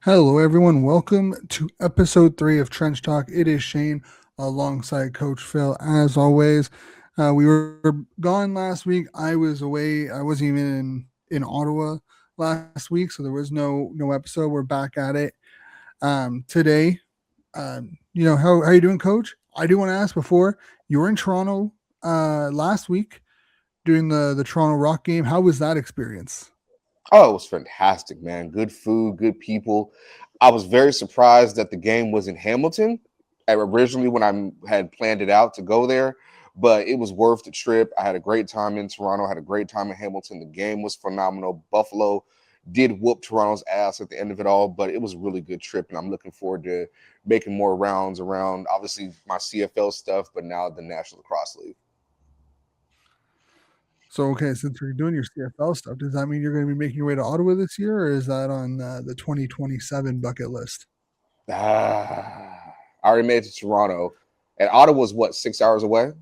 Hello, everyone. Welcome to episode 3 of Trench Talk. It is Shane alongside Coach Phil. As always, we were gone last week. I was away. I wasn't even in Ottawa last week, so there was no episode. We're back at it today. How you doing, Coach? I do want to ask before you were in Toronto last week doing the Toronto Rock game. How was that experience? Oh, it was fantastic, man. Good food, good people. I was very surprised that the game was in Hamilton originally when I had planned it out to go there, but it was worth the trip. I had a great time in Toronto, had a great time in Hamilton. The game was phenomenal. Buffalo did whoop Toronto's ass at the end of it all, but it was a really good trip, and I'm looking forward to making more rounds around obviously my CFL stuff, but now the National Lacrosse League. So, okay, since you're doing your CFL stuff, does that mean you're going to be making your way to Ottawa this year, or is that on the 2027 bucket list? I already made it to Toronto, and Ottawa's what, 6 hours away?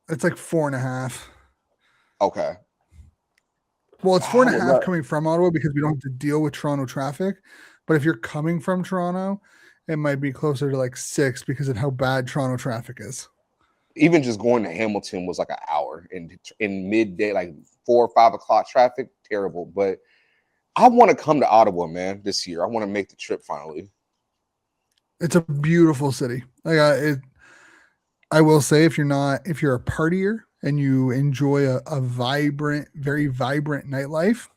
It's like 4.5. Okay. Well, it's four I and a would half love coming from Ottawa because we don't have to deal with Toronto traffic. But if you're coming from Toronto, it might be closer to like 6 because of how bad Toronto traffic is. even just going to Hamilton was like an hour in midday, like 4 or 5 o'clock traffic, terrible. But I want to come to Ottawa, man, this year. I want to make the trip finally. It's a beautiful city. I will say if you're a partier and you enjoy a vibrant, very vibrant nightlife,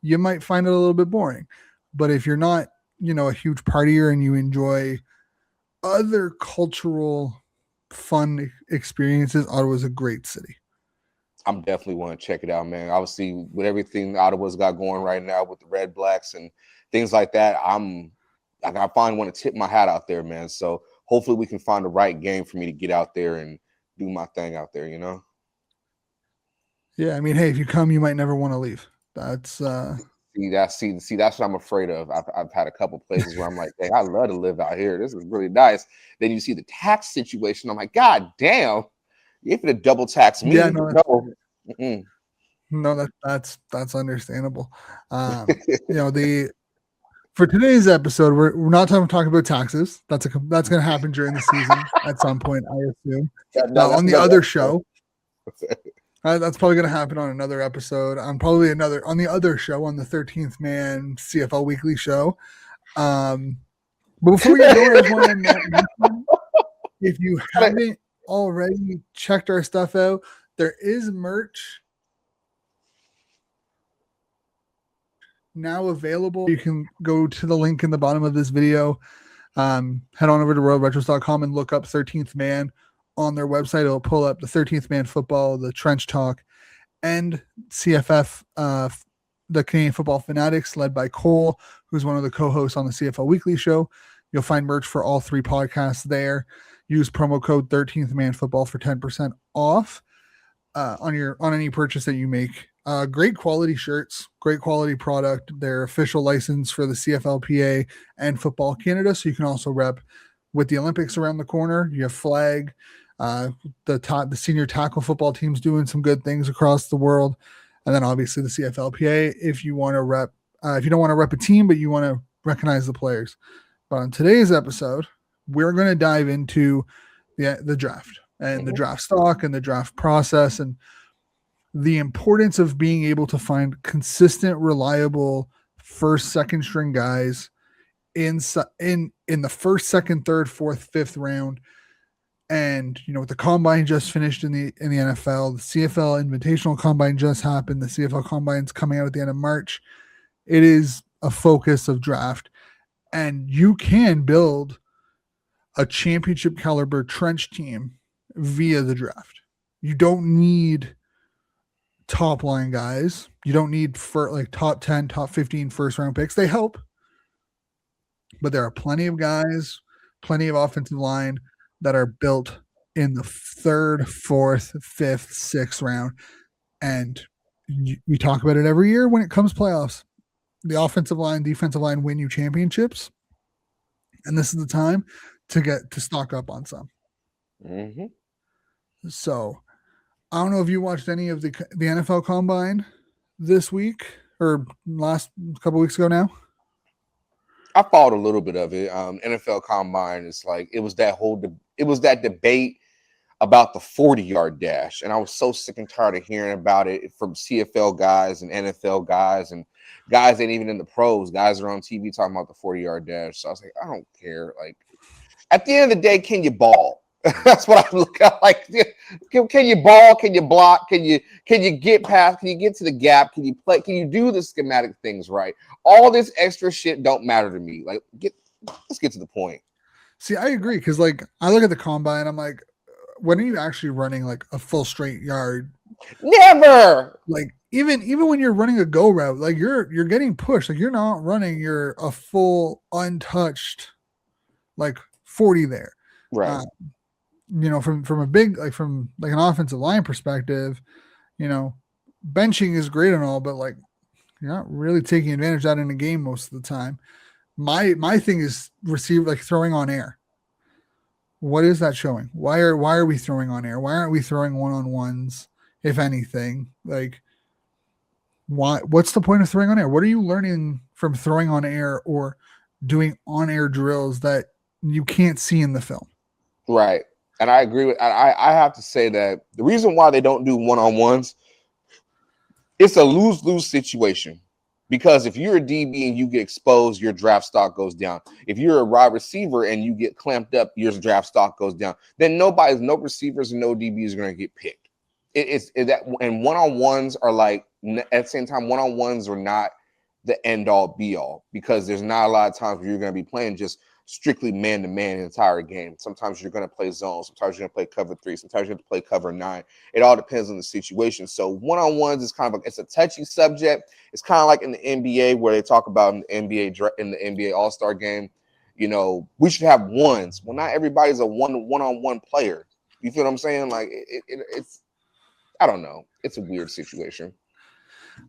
you might find it a little bit boring. But if you're not, a huge partier and you enjoy other cultural fun experiences, Ottawa's a great city. I'm definitely want to check it out, man. Obviously, with everything Ottawa's got going right now with the Red Blacks and things like that, I finally want to tip my hat out there, man. So hopefully we can find the right game for me to get out there and do my thing out there, you know? Yeah, I mean, hey, if you come, you might never want to leave. That's That's what I'm afraid of. I've had a couple places where I'm like, dang, I love to live out here. This is really nice. Then you see the tax situation. I'm like, God damn, you have to double tax yeah, me? no, No. Mm-mm. no, that's understandable. You know, the for today's episode, we're not talking about taxes. That's going to happen during the season at some point, I assume. No, On that's the another other episode. show, that's probably going to happen on another episode. Probably another on the other show on the 13th Man CFL Weekly show. Um, but before we get going, I just want to mention if you haven't already checked our stuff out, there is merch now available. You can go to the link in the bottom of this video. Head on over to royalretros.com and look up 13th Man on their website. It'll pull up the 13th Man football, the Trench Talk, and CFF, the Canadian Football Fanatics, led by Cole, who's one of the co-hosts on the CFL Weekly show. You'll find merch for all 3 podcasts there. Use promo code 13th Man Football for 10% off on any purchase that you make. Great quality shirts, great quality product. They're official license for the CFLPA and Football Canada, so you can also rep with the Olympics around the corner. You have flag. The senior tackle football team's doing some good things across the world, and then obviously the CFLPA. If you want to rep, if you don't want to rep a team, but you want to recognize the players. But on today's episode, we're going to dive into the draft and the draft stock and the draft process and the importance of being able to find consistent, reliable first, second string guys in the first, second, third, fourth, fifth round. And with the combine just finished in the NFL, the CFL Invitational Combine just happened. The CFL Combine's coming out at the end of March. It is a focus of draft, and you can build a championship caliber trench team via the draft. You don't need top line guys. You don't need for like top 10, top 15 first round picks. They help, but there are plenty of guys, plenty of offensive line that are built in the third, fourth, fifth, sixth round. And we talk about it every year when it comes playoffs. The offensive line, defensive line win you championships. And this is the time to stock up on some. Mm-hmm. So I don't know if you watched any of the NFL Combine this week or last couple weeks ago now. I followed a little bit of it. NFL Combine is like it was that debate about the 40-yard dash, and I was so sick and tired of hearing about it from CFL guys and NFL guys and guys that even in the pros, guys are on TV talking about the 40-yard dash. So I was like, I don't care. Like at the end of the day, can you ball? That's what I look at. Like, can you ball? Can you block? Can you get past? Can you get to the gap? Can you play? Can you do the schematic things right? All this extra shit don't matter to me. Like, let's get to the point. See, I agree because like I look at the combine, I'm like, when are you actually running like a full straight yard? Never. Like even when you're running a go route, like you're getting pushed. Like you're not running a full untouched like 40 there. Right. From a big from an offensive line perspective, benching is great and all, but like you're not really taking advantage of that in a game most of the time. My thing is throwing on air. What is that showing? Why are we throwing on air? Why aren't we throwing one-on-ones, if anything? Like what's the point of throwing on air? What are you learning from throwing on air or doing on-air drills that you can't see in the film? Right. And I agree with I have to say that the reason why they don't do one-on-ones, it's a lose-lose situation. Because if you're a DB and you get exposed, your draft stock goes down. If you're a wide receiver and you get clamped up, your draft stock goes down. Then no receivers and no DBs are going to get picked. And one-on-ones are like, at the same time, one-on-ones are not the end-all be-all, because there's not a lot of times where you're going to be playing just strictly man-to-man the entire game. Sometimes you're going to play zone. Sometimes you're going to play cover 3. Sometimes you're going to play cover 9. It all depends on the situation. So one-on-ones is kind of it's a touchy subject. It's kind of like in the NBA where they talk about in the NBA All-Star game, we should have ones. Well, not everybody's a one-on-one player. You feel what I'm saying? Like it's, I don't know. It's a weird situation.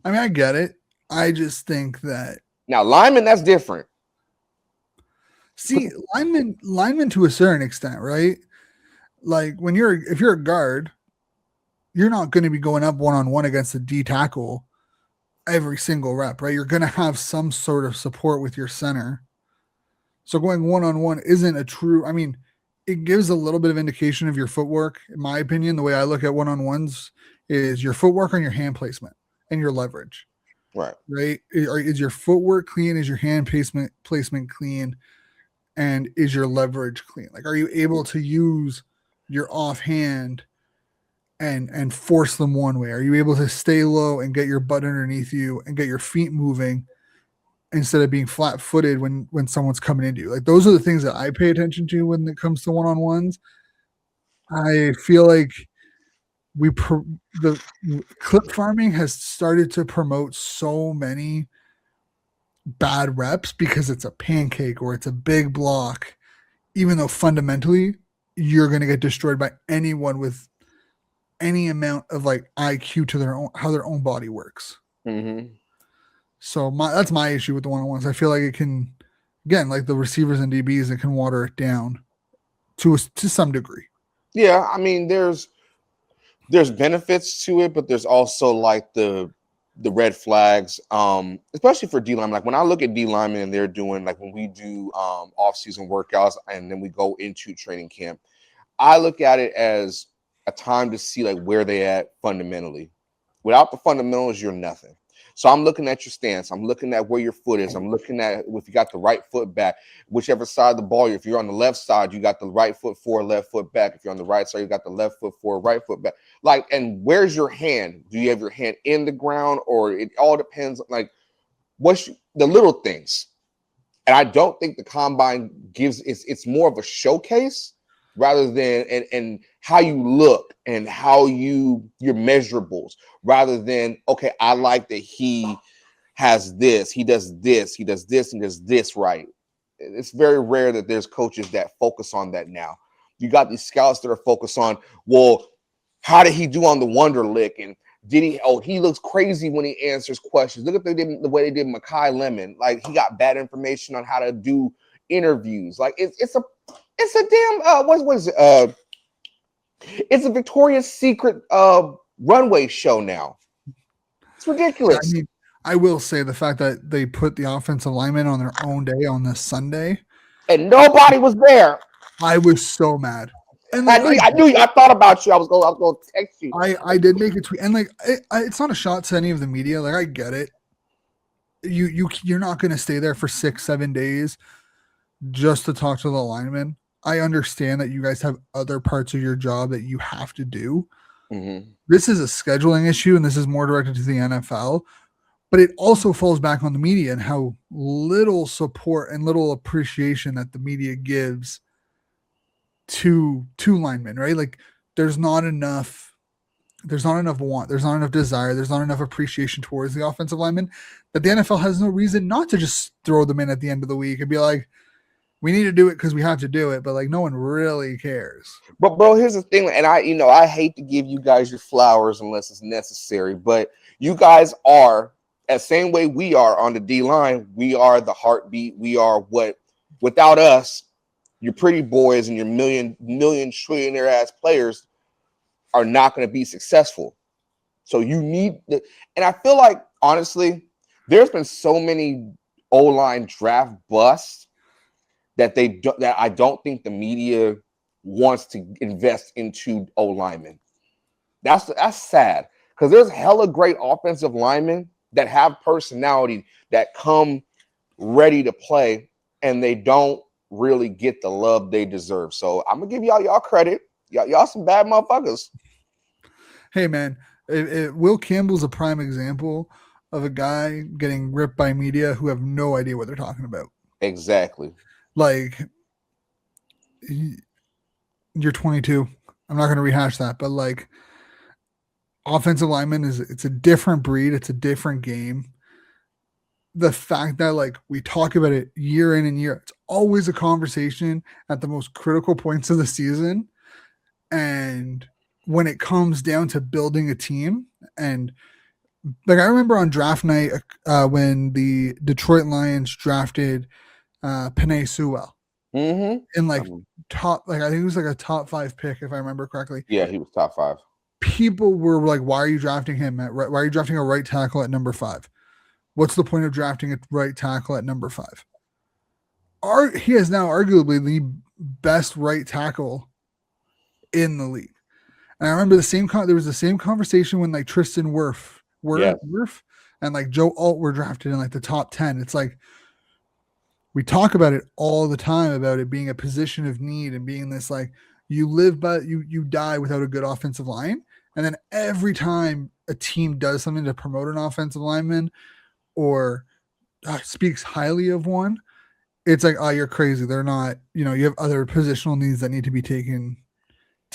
I mean, I get it. I just think that now linemen, that's different. See, linemen to a certain extent, right? Like if you're a guard, you're not going to be going up one-on-one against a D tackle every single rep, right? You're going to have some sort of support with your center. So going one-on-one isn't a true, I mean, it gives a little bit of indication of your footwork. In my opinion, the way I look at one-on-ones is your footwork and your hand placement and your leverage. Right. Right? Is your footwork clean? Is your hand placement clean? And is your leverage clean? Like, are you able to use your offhand and force them one way? Are you able to stay low and get your butt underneath you and get your feet moving instead of being flat-footed when someone's coming into you? Like, those are the things that I pay attention to when it comes to one-on-ones. I feel like the clip farming has started to promote so many bad reps because it's a pancake or it's a big block, even though fundamentally you're going to get destroyed by anyone with any amount of like IQ to how their own body works. Mm-hmm. So that's my issue with the one-on-ones. I feel like it can, again, like the receivers and DBs, it can water it down to some degree. Yeah, I mean, there's benefits to it, but there's also like the red flags, especially for D linemen. Like when I look at D linemen and they're doing like when we do off-season workouts and then we go into training camp, I look at it as a time to see like where they at fundamentally. Without the fundamentals, you're nothing. So I'm looking at your stance. I'm looking at where your foot is. I'm looking at if you got the right foot back, whichever side of the ball. If you're on the left side, you got the right foot forward, left foot back. If you're on the right side, you got the left foot forward, right foot back. Like, and where's your hand? Do you have your hand in the ground, or it all depends? Like, what's the little things? And I don't think the combine gives it's more of a showcase rather than and how you look and how your measurables, rather than, okay, I like that he has this, he does this, he does this, and does this right. It's very rare that there's coaches that focus on that now. You got these scouts that are focused on, well, how did he do on the Wonderlic? And he looks crazy when he answers questions. Look at the way they did Makai Lemon. Like, he got bad information on how to do interviews. Like, it's a damn what is it? It's a Victoria's Secret runway show now. It's ridiculous. I will say the fact that they put the offensive lineman on their own day on this Sunday, and nobody was there. I was so mad. And I like knew, I knew, I thought about you. I was going to text you. I did make a tweet, and like it's not a shot to any of the media. Like I get it. You're not going to stay there for 6-7 days just to talk to the lineman. I understand that you guys have other parts of your job that you have to do. Mm-hmm. This is a scheduling issue, and this is more directed to the NFL. But it also falls back on the media and how little support and little appreciation that the media gives to linemen, right? Like there's not enough want, there's not enough desire, there's not enough appreciation towards the offensive linemen that the NFL has no reason not to just throw them in at the end of the week and be like, we need to do it because we have to do it, but like no one really cares. But bro, here's the thing, and I hate to give you guys your flowers unless it's necessary, but you guys are the same way we are on the D line. We are the heartbeat. We are what without us, your pretty boys and your million trillionaire ass players are not going to be successful. So you need and I feel like honestly, there's been so many O-line draft busts that I don't think the media wants to invest into O linemen. That's sad because there's hella great offensive linemen that have personality that come ready to play and they don't really get the love they deserve. So I'm gonna give y'all credit. Y'all some bad motherfuckers. Hey man, Will Campbell's a prime example of a guy getting ripped by media who have no idea what they're talking about. Exactly. Like you're 22. I'm not going to rehash that, but like offensive lineman it's a different breed. It's a different game. The fact that like we talk about it year in and year, it's always a conversation at the most critical points of the season. And when it comes down to building a team, and like I remember on draft night when the Detroit Lions drafted Penei Sewell. Mm-hmm. In like top, like I think it was like a top 5 pick if I remember correctly. Yeah, he was top 5. People were like, "Why are you drafting him? Why are you drafting a right tackle at number 5? What's the point of drafting a right tackle at number 5?" He is now arguably the best right tackle in the league. And I remember there was the same conversation when like Tristan Wirf and like Joe Alt were drafted in like the top 10. It's like we talk about it all the time about it being a position of need and being this like you live by you die without a good offensive line. And then every time a team does something to promote an offensive lineman or speaks highly of one, it's like, oh, you're crazy. They're not, you have other positional needs that need to be taken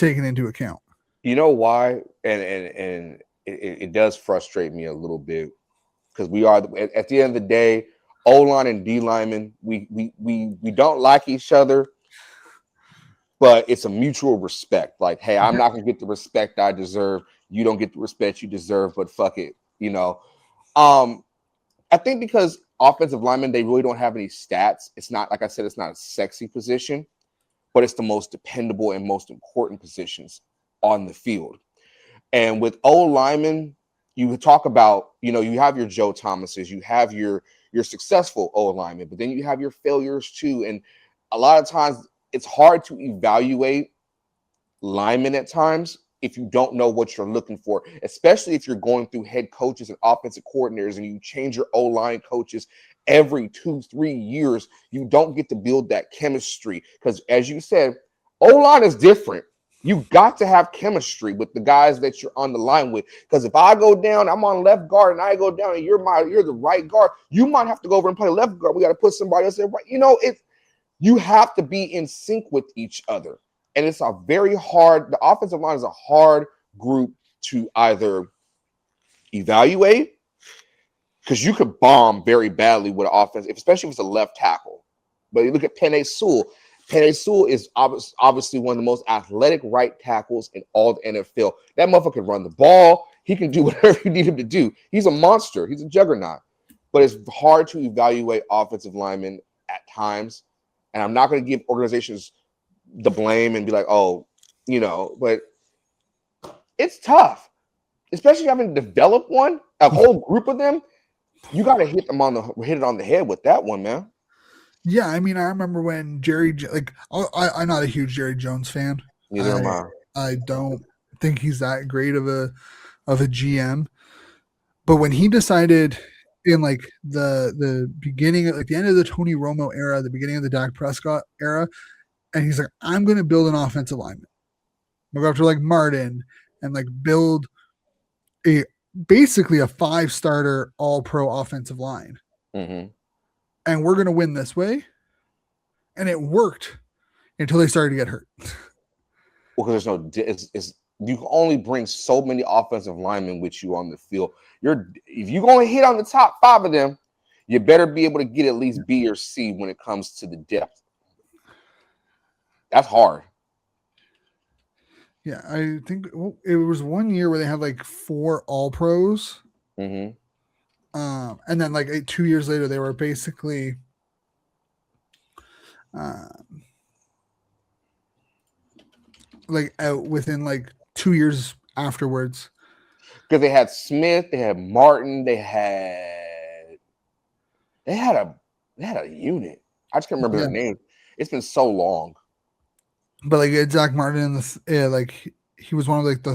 into account. You know why? And it does frustrate me a little bit because we are at the end of the day, O-line and D linemen, we don't like each other, but it's a mutual respect. Like, hey, I'm not gonna get the respect I deserve. You don't get the respect you deserve, but fuck it, I think because offensive linemen, they really don't have any stats. It's not, like I said, it's not a sexy position, but it's the most dependable and most important positions on the field. And with O linemen, you talk about, you have your Joe Thomases, you have your successful O linemen, but then you have your failures too. And a lot of times it's hard to evaluate linemen at times if you don't know what you're looking for, especially if you're going through head coaches and offensive coordinators and you change your O-line coaches every 2-3 years. You don't get to build that chemistry because, as you said, O-line is different. You got to have chemistry with the guys that you're on the line with. Because if I go down, I'm on left guard, and I go down, and you're the right guard, you might have to go over and play left guard. We got to put somebody else there. You have to be in sync with each other. And it's a very hard, the offensive line is a hard group to either evaluate because you could bomb very badly with an offense, especially if it's a left tackle. But you look at Penei Sewell. Penei Sewell is obviously one of the most athletic right tackles in all the NFL. That motherfucker can run the ball. He can do whatever you need him to do. He's a monster. He's a juggernaut. But it's hard to evaluate offensive linemen at times. And I'm not going to give organizations the blame and be like, oh, but it's tough, especially having developed a whole group of them. You got to hit it on the head with that one, man. Yeah, I mean, I remember when I'm not a huge Jerry Jones fan. Neither am I. I don't think he's that great of a GM. But when he decided in like the beginning, like the end of the Tony Romo era, the beginning of the Dak Prescott era, and he's like, I'm going to build an offensive lineman. We'll go after like Martin and like build a basically a 5-starter all pro offensive line. Mm-hmm. And we're going to win this way. And it worked until they started to get hurt. Well, because you can only bring so many offensive linemen with you on the field. If you're going to hit on the top 5 of them, you better be able to get at least B or C when it comes to the depth. That's hard. Yeah, I think it was one year where they had like 4 all pros. Mm-hmm. And then like 2 years later, they were basically like out within like 2 years afterwards. Because they had Smith, they had Martin, they had a unit. I just can't remember their name. It's been so long. But like Zach Martin and like he was one of like they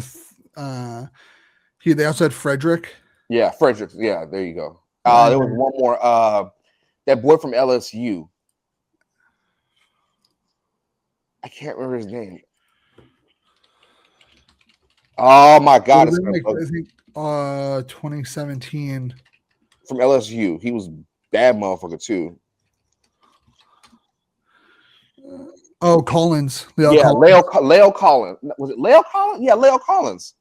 also had Frederick. Yeah, Frederick. Yeah, there you go. There was one more. That boy from LSU. I can't remember his name. Oh my God! I think 2017 from LSU. He was bad motherfucker too. Collins. Leo Collins. Was it Leo Collins? Yeah, Leo Collins.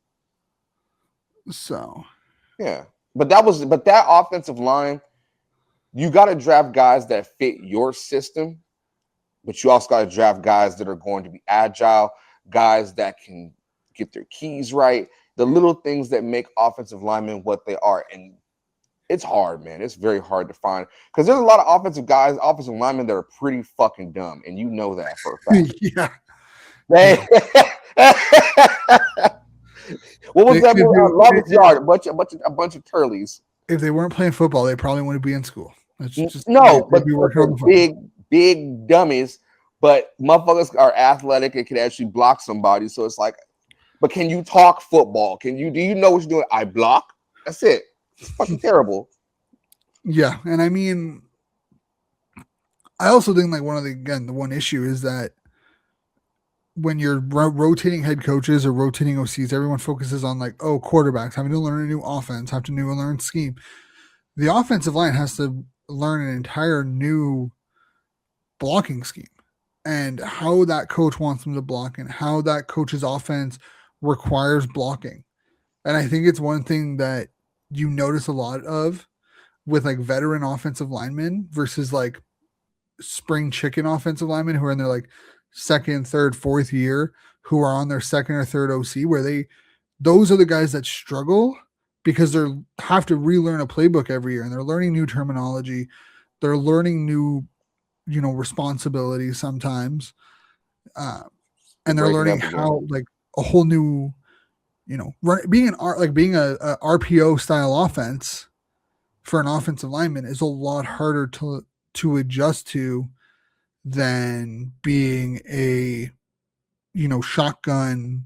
So, yeah, but that offensive line, you got to draft guys that fit your system, but you also got to draft guys that are going to be agile, guys that can get their keys right, the little things that make offensive linemen what they are. And it's hard, man. It's very hard to find because there's a lot of offensive linemen that are pretty fucking dumb, and you know that for a fact. Yeah. What was that movie? Longest Yard. A bunch of turleys. If they weren't playing football, they probably wouldn't be in school. But big dummies. But motherfuckers are athletic and can actually block somebody. So it's like, but can you talk football? Do you know what you're doing? I block. That's it. It's fucking terrible. Yeah, and I mean, I also think like the one issue is that when you're rotating head coaches or rotating OCs, everyone focuses on like, quarterbacks having to learn a new offense, have to learn scheme. The offensive line has to learn an entire new blocking scheme and how that coach wants them to block and how that coach's offense requires blocking. And I think it's one thing that you notice a lot of with like veteran offensive linemen versus like spring chicken offensive linemen who are in their like second, third, fourth year, who are on their second or third OC, where those are the guys that struggle because they have to relearn a playbook every year and they're learning new terminology. They're learning new, responsibilities sometimes. And they're learning how like a whole new, being a RPO style offense for an offensive lineman is a lot harder to adjust to than being a, shotgun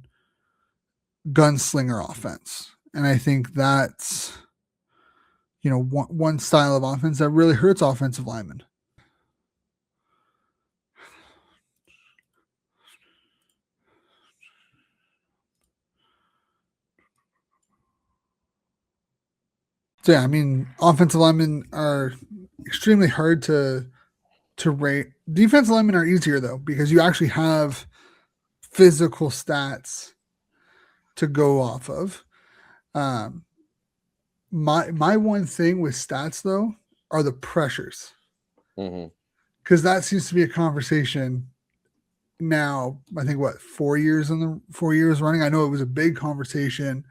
gunslinger offense. And I think that's, one style of offense that really hurts offensive linemen. So yeah, I mean, offensive linemen are extremely hard to rate. Defensive linemen are easier though, because you actually have physical stats to go off of. My one thing with stats though are the pressures, because that seems to be a conversation now. I think 4 years running. I know it was a big conversation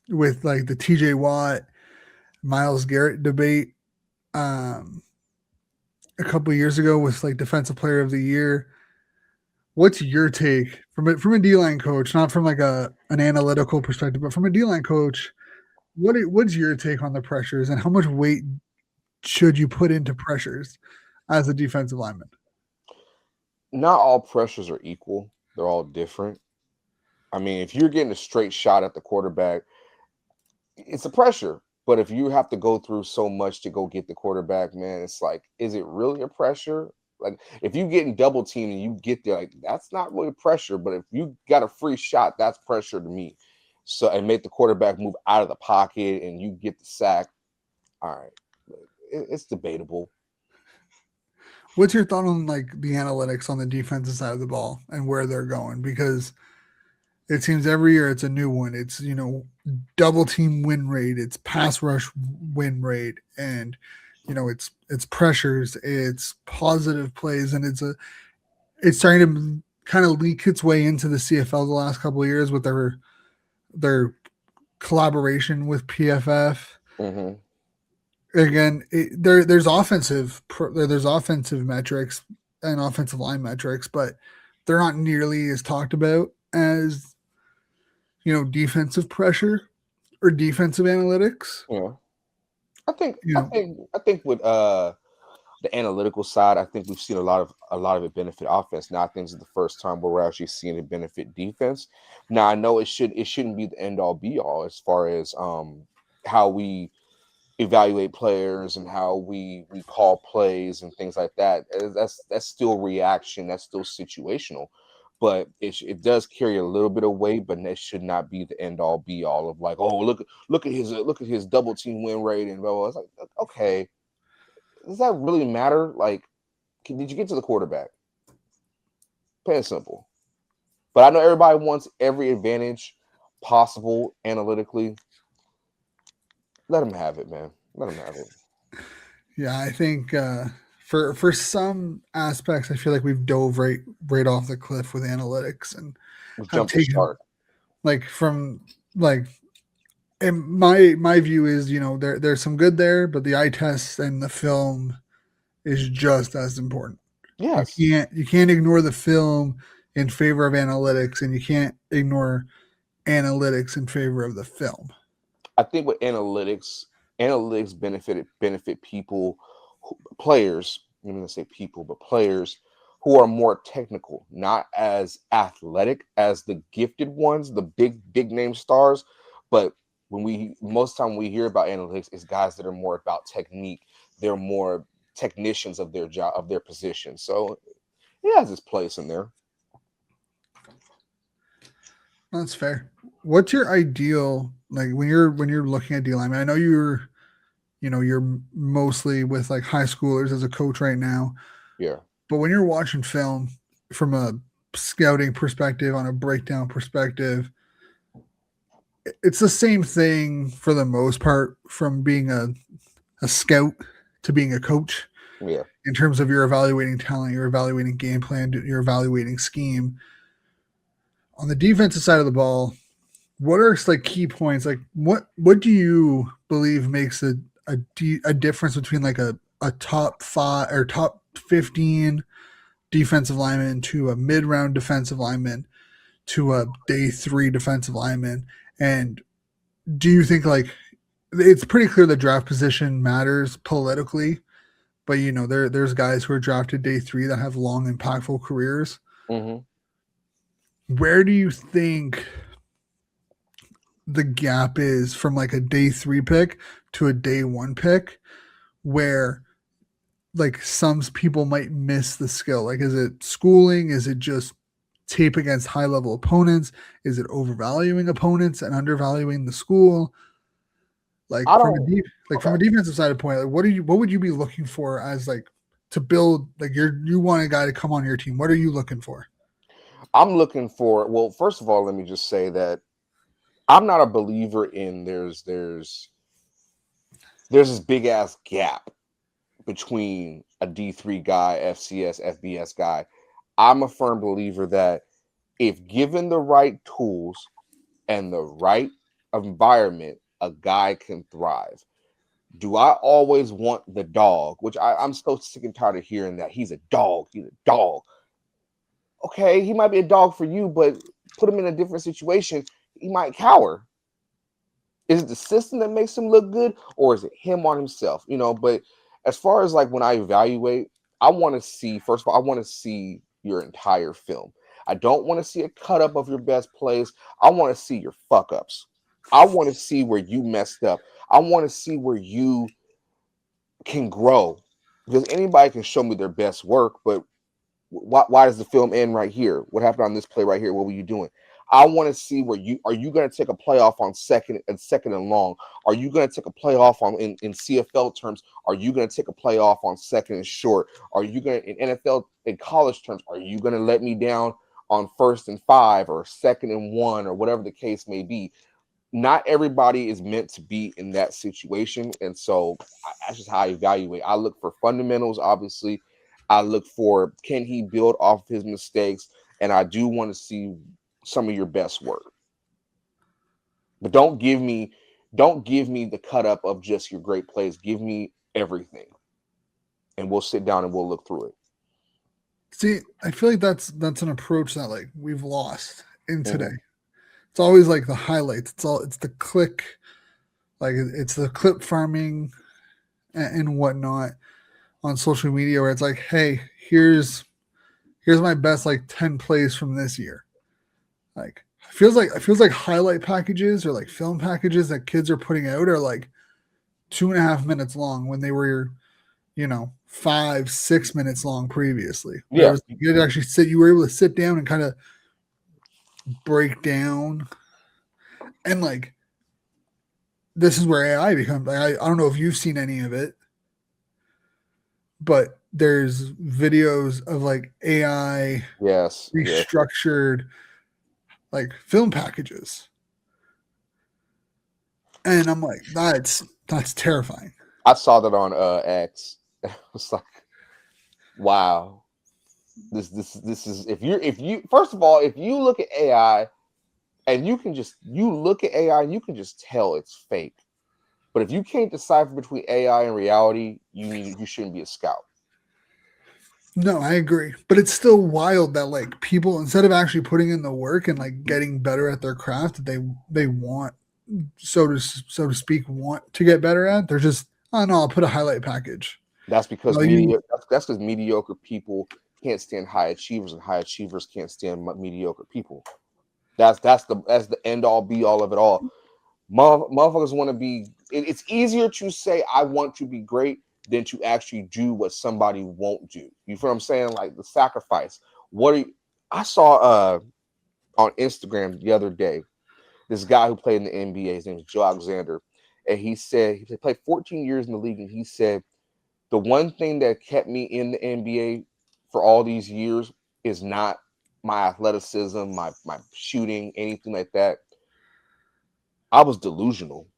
with like the TJ Watt, Myles Garrett debate a couple of years ago with like defensive player of the year. What's your take from a D-line coach, not from like an analytical perspective, but from a D-line coach? what's your take on the pressures and how much weight should you put into pressures as a defensive lineman? Not all pressures are equal. They're all different. I mean, if you're getting a straight shot at the quarterback, it's a pressure. But if you have to go through so much to go get the quarterback, man, it's like, is it really a pressure? Like, if you getting double teamed and you get there, like, that's not really pressure. But if you got a free shot, that's pressure to me. So, and make the quarterback move out of the pocket and you get the sack. All right, it's debatable. What's your thought on like the analytics on the defensive side of the ball and where they're going? Because it seems every year it's a new one. It's, double team win rate, it's pass rush win rate, and it's pressures, it's positive plays, and it's starting to kind of leak its way into the CFL the last couple of years with their collaboration with PFF. Mm-hmm. Again, there's offensive metrics and offensive line metrics, but they're not nearly as talked about as defensive pressure or defensive analytics. Yeah, I think You I know, think I think with the analytical side, I think we've seen a lot of it benefit offense. Now I think it's the first time where we're actually seeing it benefit defense. Now I know it shouldn't be the end all be all as far as how we evaluate players and how we call plays and things like that. That's still reaction. That's still situational. But it does carry a little bit of weight, but it should not be the end all be all of like, oh, look at his double team win rate and blah, blah. It's like, okay, does that really matter? Like, did you get to the quarterback? Plain and simple. But I know everybody wants every advantage possible analytically. Let them have it, man. Let them have it. yeah, I think for some aspects, I feel like we've dove right off the cliff with analytics and Let's have jump the taken shark. like from like. And my view is, there's some good there, but the eye test and the film is just as important. You Yes. can't you can't ignore the film in favor of analytics, and you can't ignore analytics in favor of the film. I think with analytics benefit people, players. I'm going to say people, but players who are more technical, not as athletic as the gifted ones, the big name stars. But when we most time we hear about analytics, it's guys that are more about technique. They're more technicians of their job of their position. So it has its place in there. That's fair. What's your ideal like when you're looking at D line? I know you're mostly with like high schoolers as a coach right now, Yeah. but when you're watching film from a scouting perspective, on a breakdown perspective, it's the same thing for the most part from being a scout to being a coach Yeah. in terms of you're evaluating talent, you're evaluating game plan, you're evaluating scheme. On the defensive side of the ball, what are like key points? Like what do you believe makes a difference between like a top 5 or top 15 defensive lineman to a mid round defensive lineman to a day 3 defensive lineman? And do you think like it's pretty clear the draft position matters politically, but there's guys who are drafted day 3 that have long impactful careers. Hmm. Where do you think the gap is from like a day 3 pick to a day 1 pick, where like some people might miss the skill? Like, is it schooling? Is it just tape against high level opponents? Is it overvaluing opponents and undervaluing the school? Like I don't. from Okay. a defensive side of the point, like what would you be looking for as like to build like you want a guy to come on your team? What are you looking for? I'm looking for. Well, first of all, let me just say that I'm not a believer in there's this big ass gap between a D3 guy, FCS, FBS guy. I'm a firm believer that if given the right tools and the right environment, a guy can thrive. Do I always want the dog? Which I'm so sick and tired of hearing that he's a dog. He's a dog. Okay, he might be a dog for you, but put him in a different situation, he might cower. Is it the system that makes him look good, or is it him on himself? But as far as like when I evaluate, I want to see, first of all, I want to see your entire film. I don't want to see a cut up of your best plays. I want to see your fuck ups. I want to see where you messed up. I want to see where you can grow, because anybody can show me their best work, but why does the film end right here? What happened on this play right here? What were you doing? I want to see where you are. You going to take a playoff on second and long? Are you going to take a playoff on in CFL terms? Are you going to take a playoff on second and short? Are you going to in NFL in college terms? Are you going to let me down on 1st and 5 or 2nd and 1 or whatever the case may be? Not everybody is meant to be in that situation, and so that's just how I evaluate. I look for fundamentals, obviously. I look for, can he build off his mistakes, and I do want to see some of your best work. But don't give me the cut up of just your great plays. Give me everything, and we'll sit down and we'll look through it. See, I feel like that's an approach that like we've lost in today. It's always like the highlights. It's the click, like it's the clip farming and whatnot on social media, where it's like, hey, here's my best like 10 plays from this year. Like it feels like highlight packages or like film packages that kids are putting out are like 2.5 minutes long when they were, 5-6 minutes long previously. Yeah, You could actually you were able to sit down and kind of break down, and like this is where AI becomes like, I don't know if you've seen any of it, but there's videos of like AI restructured like film packages, and I'm like, that's terrifying. I saw that on X. It was like, wow, this is, if you first of all, if you look at AI and you look at AI and you can just tell it's fake, but if you can't decipher between AI and reality, you shouldn't be a scout. No, I agree, but it's still wild that like people, instead of actually putting in the work and like getting better at their craft, they want, so to speak, want to get better at. They're just, oh no, I'll put a highlight package. That's because that's because mediocre people can't stand high achievers, and high achievers can't stand mediocre people. That's the end all be all of it all. Motherfuckers want to be. It's easier to say I want to be great than to actually do what somebody won't do. You feel what I'm saying? Like the sacrifice. I saw on Instagram the other day, this guy who played in the NBA, his name is Joe Alexander, and he said he played 14 years in the league, and he said the one thing that kept me in the NBA for all these years is not my athleticism, my shooting, anything like that. I was delusional.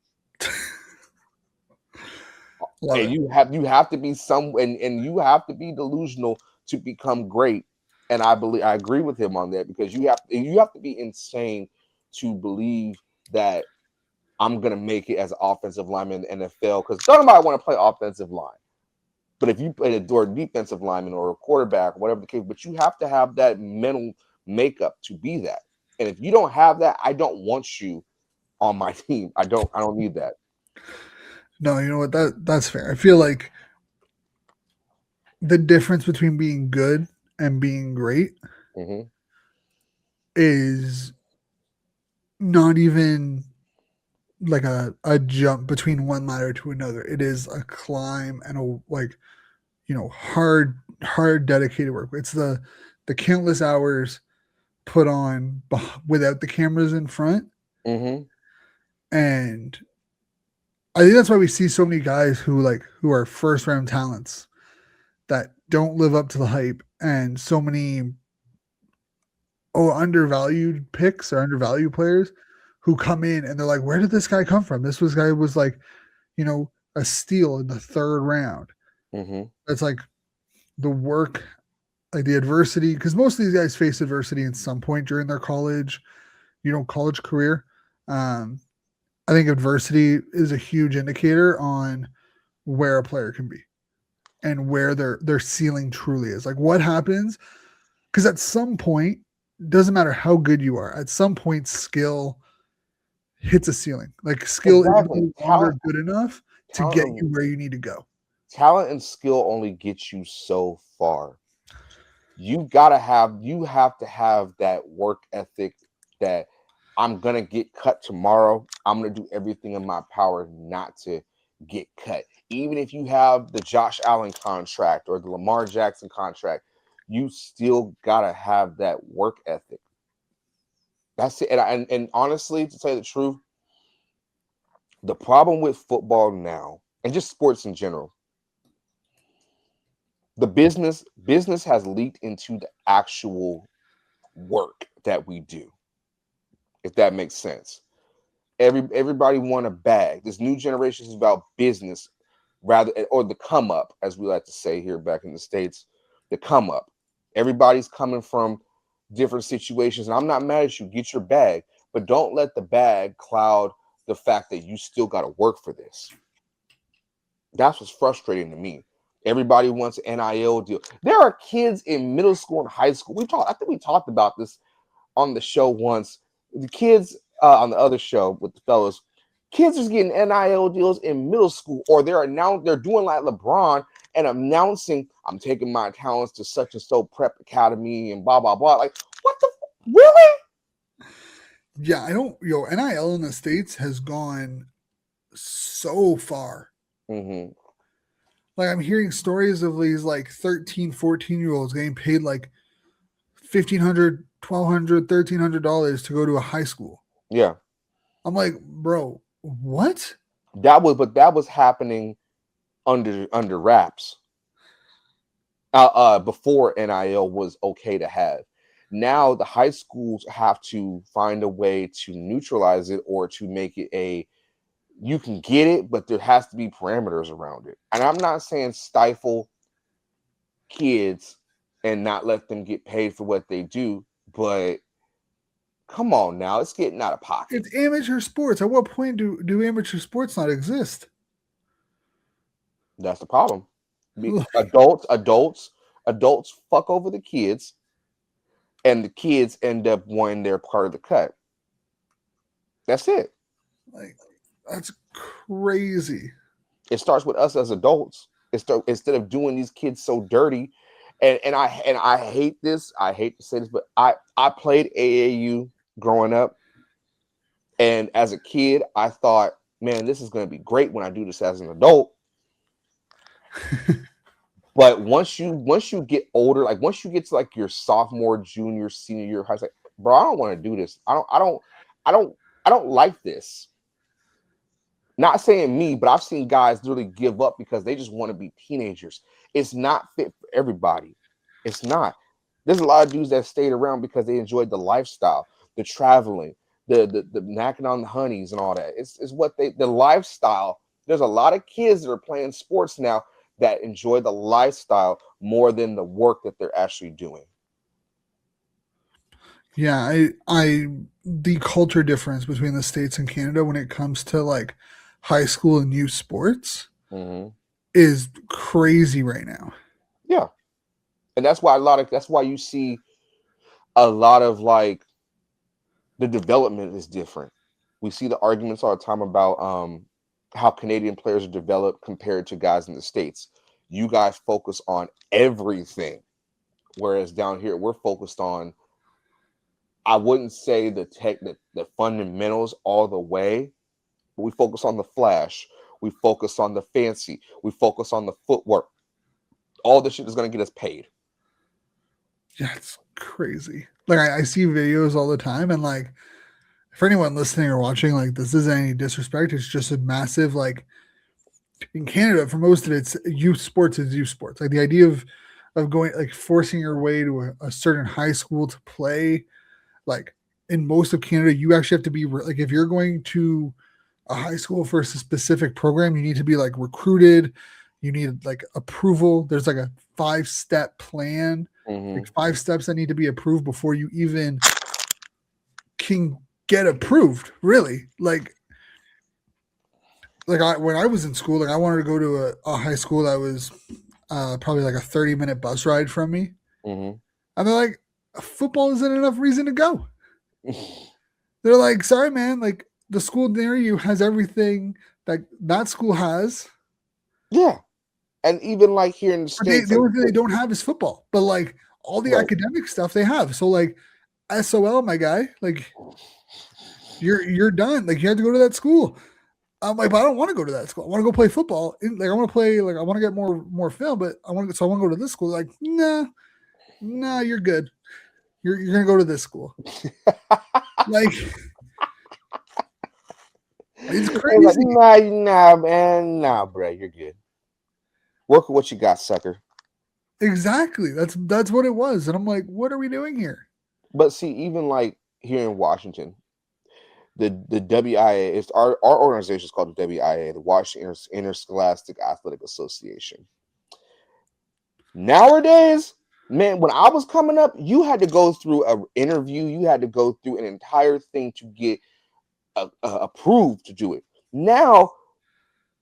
And you have to be and you have to be delusional to become great. And I agree with him on that, because you have to be insane to believe that I'm gonna make it as an offensive lineman in the NFL, because nobody want to play offensive line. But if you play a defensive lineman or a quarterback, whatever the case, but you have to have that mental makeup to be that. And if you don't have that, I don't want you on my team. I don't need that. No, you know what? That's fair. I feel like the difference between being good and being great is not even like a jump between one ladder to another. It is a climb and a hard dedicated work. It's the countless hours put on without the cameras in front. And I think that's why we see so many guys who are first round talents that don't live up to the hype, and so many undervalued picks or undervalued players who come in and they're like, where did this guy come from? This guy was like, a steal in the 3rd round. That's like the work, like the adversity, because most of these guys face adversity at some point during their college career. I think adversity is a huge indicator on where a player can be and where their ceiling truly is. Like what happens, because at some point, doesn't matter how good you are, at some point skill hits a ceiling. Like skill is Exactly. no longer good enough to get Talent, you where you need to go. talent and skill only get you so far. You have to have that work ethic that I'm gonna get cut tomorrow. I'm gonna do everything in my power not to get cut. Even if you have the Josh Allen contract or the Lamar Jackson contract, you still gotta have that work ethic. That's it. And honestly, to tell you the truth, the problem with football now and just sports in general, the business has leaked into the actual work that we do, if that makes sense. Everybody want a bag. This new generation is about business rather, or the come up, as we like to say here back in the States, the come up. Everybody's coming from different situations, and I'm not mad at you. Get your bag, but don't let the bag cloud the fact that you still got to work for this. That's what's frustrating to me. Everybody wants an NIL deal. There are kids in middle school and high school. I think we talked about this on the show once. The kids on the other show with the fellas, kids are getting NIL deals in middle school, or they're doing like LeBron and announcing, I'm taking my talents to such and so prep academy and blah blah blah. Like, what the really? Yeah, I don't. NIL in the States has gone so far. Mm-hmm. Like I'm hearing stories of these like 13, 14-year-olds getting paid like $1,500, $1,200, $1,300 to go to a high school. Yeah. I'm like, bro, what? That was happening under wraps. Before NIL was okay to have. Now the high schools have to find a way to neutralize it or to make it you can get it, but there has to be parameters around it. And I'm not saying stifle kids and not let them get paid for what they do, but come on now, it's getting out of pocket. It's amateur sports. At what point do amateur sports not exist? That's the problem. Adults fuck over the kids, and the kids end up wanting their part of the cut. That's it. Like, that's crazy. It starts with us as adults. Instead of doing these kids so dirty, and I hate this. I hate to say this, but I played AAU growing up, and as a kid, I thought, man, this is going to be great when I do this as an adult. But once you get older, like once you get to like your sophomore, junior, senior year of high school, like, bro, I don't want to do this. I don't like this. Not saying me, but I've seen guys literally give up because they just want to be teenagers. It's not fit for everybody. It's not. There's a lot of dudes that stayed around because they enjoyed the lifestyle, the traveling, the knocking on the honeys and all that. It's what the lifestyle. There's a lot of kids that are playing sports now that enjoy the lifestyle more than the work that they're actually doing. Yeah, I the culture difference between the States and Canada when it comes to like high school and youth sports Mm-hmm. is crazy right now. Yeah, and that's why you see a lot of like the development is different. We see the arguments all the time about how Canadian players are developed compared to guys in the States. You guys focus on everything, whereas down here we're focused on, I wouldn't say the fundamentals all the way, but we focus on the flash. We focus on the fancy. We focus on the footwork. All this shit is going to get us paid. Yeah, it's crazy. Like I see videos all the time, and like for anyone listening or watching, like this isn't any disrespect. It's just a massive like in Canada for most of it's youth sports is youth sports. Like the idea of going like forcing your way to a certain high school to play, like in most of Canada, you actually have to be like if you're going to a high school for a specific program, you need to be like recruited. You need like approval. There's like a 5-step plan, like 5 steps that need to be approved before you even can get approved. Really, like when I was in school, like I wanted to go to a high school that was probably like a 30-minute bus ride from me, Mm-hmm. and they're like, football isn't enough reason to go. They're like, sorry, man, like the school near you has everything that school has. Yeah. And even like here in the But States, the like, only thing they don't have is football. But like all the right. academic stuff they have. So like SOL, my guy, like you're done. Like you have to go to that school. I'm like, but I don't want to go to that school. I want to go play football. Like I want to play. Like I want to get more film. But I want to. So I want to go to this school. Like nah, you're good. You're gonna go to this school. Like it's They're like, crazy. nah, man, nah, bro, you're good. Work with what you got, sucker. Exactly. That's what it was. And I'm like, what are we doing here? But see, even like here in Washington, the WIA is our organization is called the WIA, the Washington Interscholastic Athletic Association. Nowadays, man, when I was coming up, you had to go through an interview, you had to go through an entire thing to get approved to do it. Now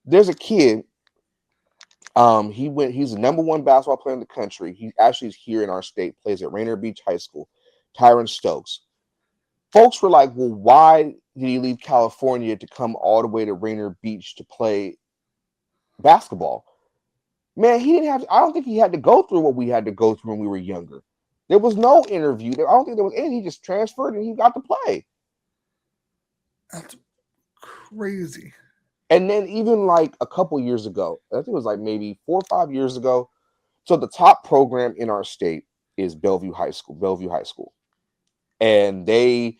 there's a kid. He's the number one basketball player in the country. He actually is here in our state, plays at Rainier Beach High School, Tyron Stokes. Folks were like, well, why did he leave California to come all the way to Rainier Beach to play basketball? Man, he didn't have I don't think he had to go through what we had to go through when we were younger. There was no interview. I don't think there was any. He just transferred and he got to play. That's crazy. And then even like a couple years ago, I think it was like maybe 4 or 5 years ago. So the top program in our state is Bellevue High School. And they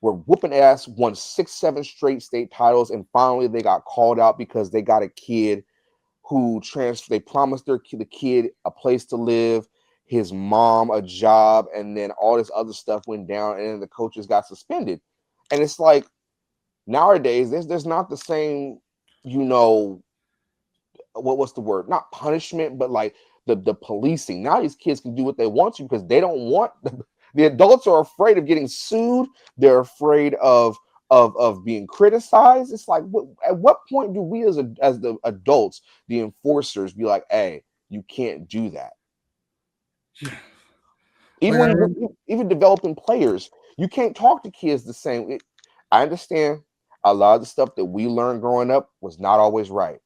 were whooping ass, won 6, 7 straight state titles, and finally they got called out because they got a kid who transferred. They promised the kid a place to live, his mom a job, and then all this other stuff went down, and then the coaches got suspended. And it's like nowadays there's not the same, what's the word? Not punishment, but like the policing. Now these kids can do what they want to because they don't want the adults are afraid of getting sued. They're afraid of being criticized. It's like, at what point do we as the adults, the enforcers, be like, hey, you can't do that? Even Like even developing players, you can't talk to kids the same. I understand a lot of the stuff that we learned growing up was not always right.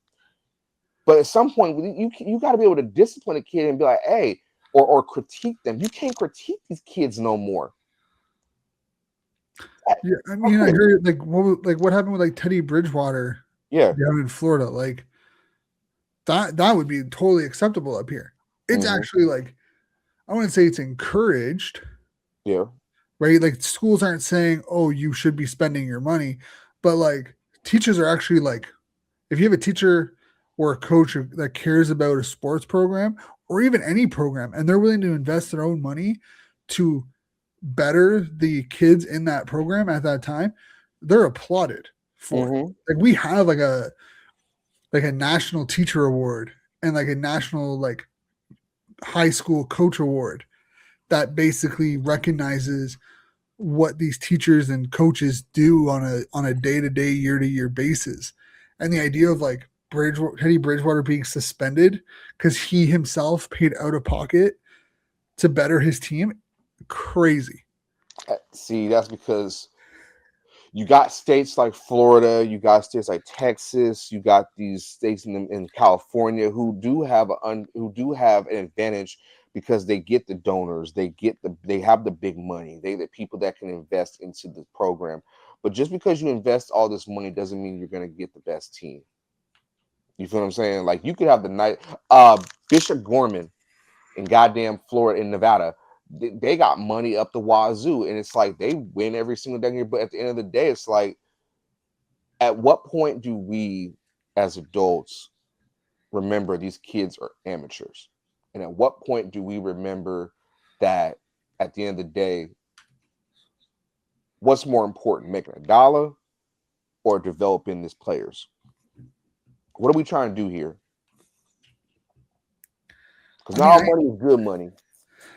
But at some point, you got to be able to discipline a kid and be like, hey, or critique them. You can't critique these kids no more. yeah, I mean, I heard what happened with like Teddy Bridgewater Yeah. down in Florida. Like that would be totally acceptable up here. It's actually like I wouldn't say it's encouraged. Yeah. Right? Like schools aren't saying, oh, you should be spending your money, but like teachers are actually like, if you have a teacher or a coach that cares about a sports program or even any program, and they're willing to invest their own money to better the kids in that program at that time, they're applauded for it. Like we have like a national teacher award and like a national like high school coach award that basically recognizes what these teachers and coaches do on a day-to-day, year-to-year basis. And the idea of like Teddy Bridgewater being suspended because he himself paid out of pocket to better his team, crazy. See, that's because you got states like Florida, you got states like Texas, you got these states in California who do have an advantage because they get the donors, they have the big money, they the people that can invest into the program. But just because you invest all this money doesn't mean you're going to get the best team. You feel what I'm saying? Like you could have the night Bishop Gorman in goddamn Florida, in Nevada. They got money up the wazoo, and it's like they win every single day. But at the end of the day, it's like, at what point do we as adults remember these kids are amateurs? And at what point do we remember that at the end of the day, what's more important, making $1 or developing these players? What are we trying to do here? Because not all money is good money.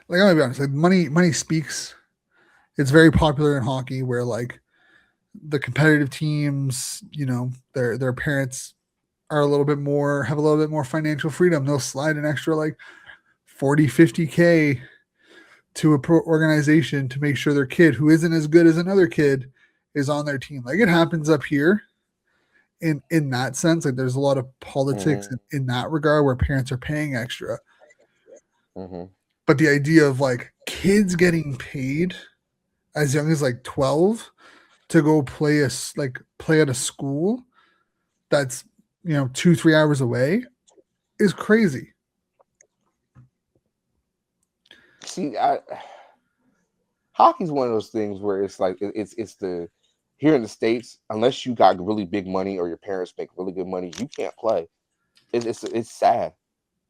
Like I'm gonna be honest, like money speaks. It's very popular in hockey where like the competitive teams, their parents are have a little bit more financial freedom. They'll slide an extra like 40, 50K to a pro organization to make sure their kid who isn't as good as another kid is on their team. Like it happens up here in that sense. Like there's a lot of politics in that regard where parents are paying extra. But the idea of like kids getting paid as young as like 12 to go play at a school that's 2-3 hours away is crazy. See, hockey's one of those things where it's like it's the here in the States, unless you got really big money or your parents make really good money, you can't play. It's sad.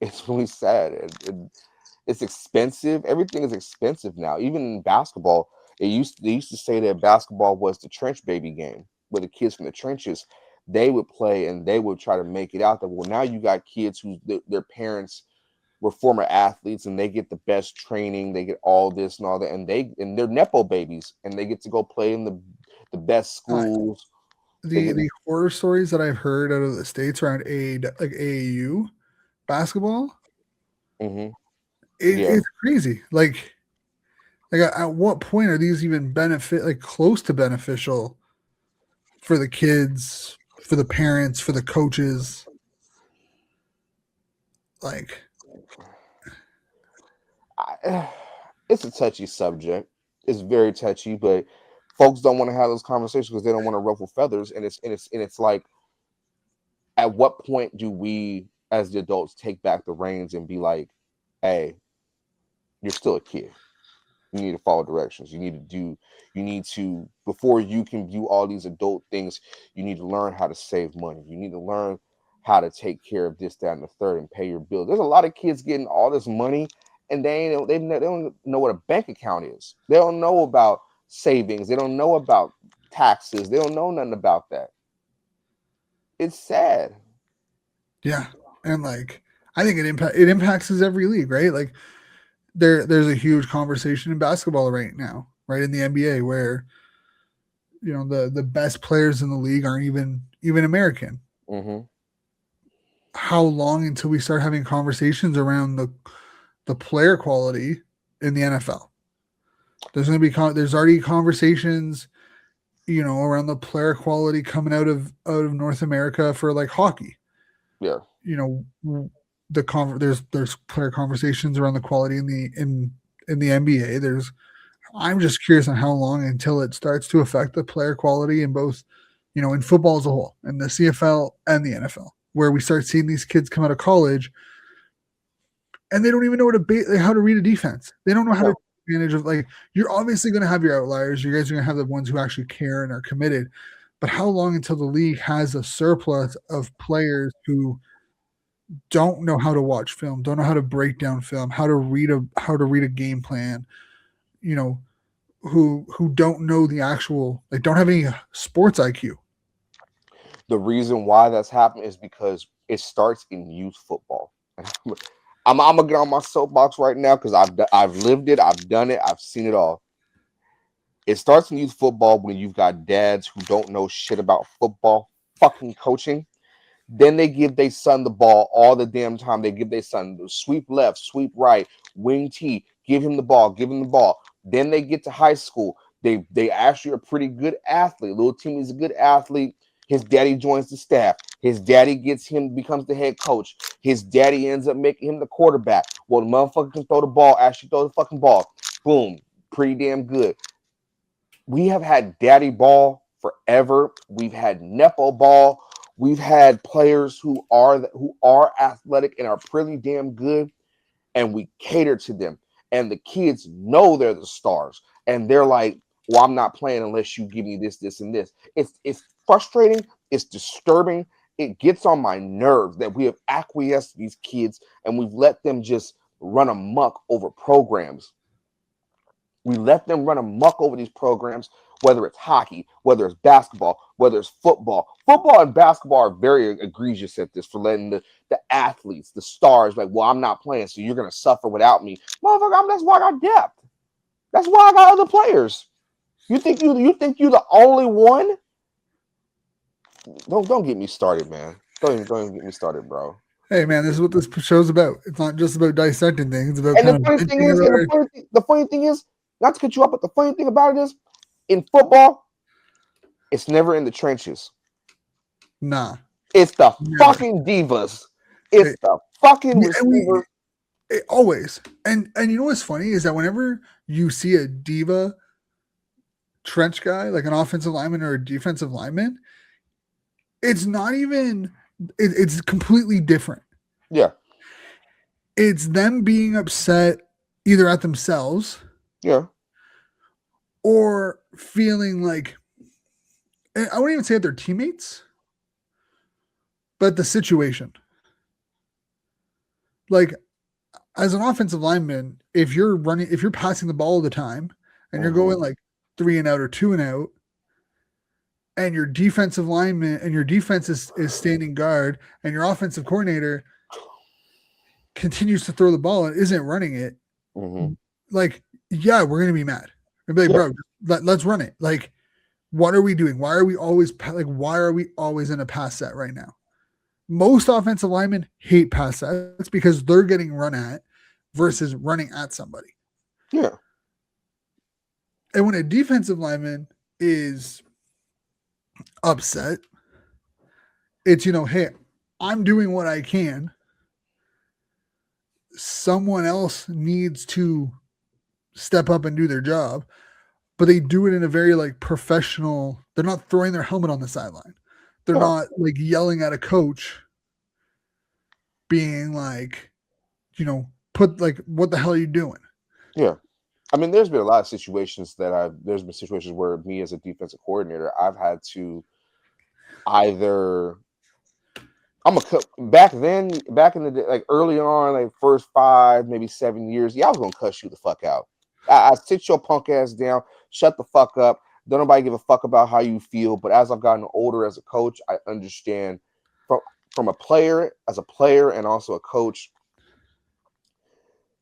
It's really sad. It's expensive. Everything is expensive now. Even in basketball, they used to say that basketball was the trench baby game, where the kids from the trenches, they would play and they would try to make it out there. Well, now you got kids who their parents were former athletes and they get the best training, they get all this and all that, and they're nepo babies and they get to go play in the best schools. The horror stories that I've heard out of the States around AAU basketball, it's crazy. Like at what point are these even close to beneficial for the kids, for the parents, for the coaches? Like, it's a touchy subject. It's very touchy, but folks don't want to have those conversations because they don't want to ruffle feathers. And it's like, at what point do we, as the adults, take back the reins and be like, "Hey, you're still a kid. You need to follow directions. You need to before you can do all these adult things, you need to learn how to save money. You need to learn how to take care of this, that, and the third, and pay your bills." There's a lot of kids getting all this money, and they don't know what a bank account is. They don't know about savings. They don't know about taxes. They don't know nothing about that. It's sad. Yeah, and like I think it impacts every league, right? Like there's a huge conversation in basketball right now, right, in the NBA, where the best players in the league aren't even American. How long until we start having conversations around the player quality in the NFL? There's already conversations, around the player quality coming out of North America for like hockey. Yeah. There's player conversations around the quality in the NBA. I'm just curious on how long until it starts to affect the player quality in both, in football as a whole, and the CFL and the NFL, where we start seeing these kids come out of college and they don't even know how to read a defense. They don't know how to take advantage of, like, you're obviously going to have your outliers. You guys are going to have the ones who actually care and are committed. But how long until the league has a surplus of players who don't know how to watch film, don't know how to break down film, how to read a game plan, who don't know the actual, like, don't have any sports IQ. The reason why that's happened is because it starts in youth football. I'm gonna get on my soapbox right now because I've lived it, I've done it, I've seen it all. It starts in youth football when you've got dads who don't know shit about football fucking coaching. Then they give their son the ball all the damn time. They give their son the sweep left, sweep right, wing T, give him the ball. Then they get to high school. They actually are a pretty good athlete. Little Timmy's a good athlete. His daddy joins the staff. His daddy becomes the head coach. His daddy ends up making him the quarterback. Well, the motherfucker can throw the ball, actually throw the fucking ball. Boom. Pretty damn good. We have had daddy ball forever. We've had Nepo ball. We've had players who are athletic and are pretty damn good, and we cater to them. And the kids know they're the stars. And they're like, well, I'm not playing unless you give me this, this, and this. It's frustrating. It's disturbing. It gets on my nerves that we have acquiesced to these kids and we've let them just run amok over programs. We let them run amok over these programs, whether it's hockey, whether it's basketball, whether it's football. Football and basketball are very egregious at this, for letting the athletes, the stars, like, well, I'm not playing, so you're going to suffer without me. Motherfucker, that's why I got depth. That's why I got other players. You think you're the only one? Don't get me started, man. Don't even get me started, bro. Hey, man, this is what this show's about. It's not just about dissecting things. It's about the funny thing is, not to cut you up, but the funny thing about it is, in football, It's never in the trenches. Nah. It's the Never. fucking divas. It's It- the fucking Yeah, and receiver. always. And you know what's funny is that whenever you see a diva trench guy, like an offensive lineman or a defensive lineman, it's not even it's completely different. Yeah. It's them being upset either at themselves Yeah. or feeling like, and I wouldn't even say at their teammates, but the situation. Like as an offensive lineman, if you're passing the ball all the time and you're going like 3 and out or 2 and out, and your defensive lineman and your defense is standing guard, and your offensive coordinator continues to throw the ball and isn't running it, like, yeah, we're gonna be mad. We're gonna be like, bro, let's run it. Like, what are we doing? Why are we always in a pass set right now? Most offensive linemen hate pass sets because they're getting run at versus running at somebody. Yeah. And when a defensive lineman is upset, it's, hey, I'm doing what I can. Someone else needs to step up and do their job, but they do it in a very like professional. They're not throwing their helmet on the sideline. They're not like yelling at a coach, being like, put like, what the hell are you doing? Yeah. I mean, there's been a lot of situations there's been situations where me as a defensive coordinator, I've had to either back in the day, like early on, like first 5, maybe 7 years, I was gonna cuss you the fuck out. I sit your punk ass down, shut the fuck up. Don't nobody give a fuck about how you feel. But as I've gotten older as a coach, I understand from a player and also a coach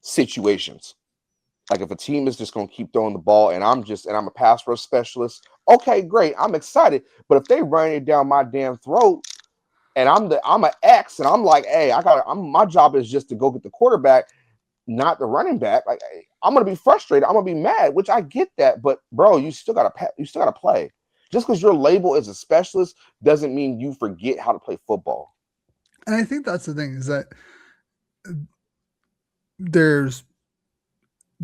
situations. Like if a team is just gonna keep throwing the ball and I'm a pass rush specialist, okay, great, I'm excited. But if they run it down my damn throat, and I'm an X, and I'm like, hey, my job is just to go get the quarterback, not the running back. Like I'm gonna be frustrated. I'm gonna be mad, which I get that. But bro, you still gotta play. Just because your label is a specialist doesn't mean you forget how to play football. And I think that's the thing, is that there's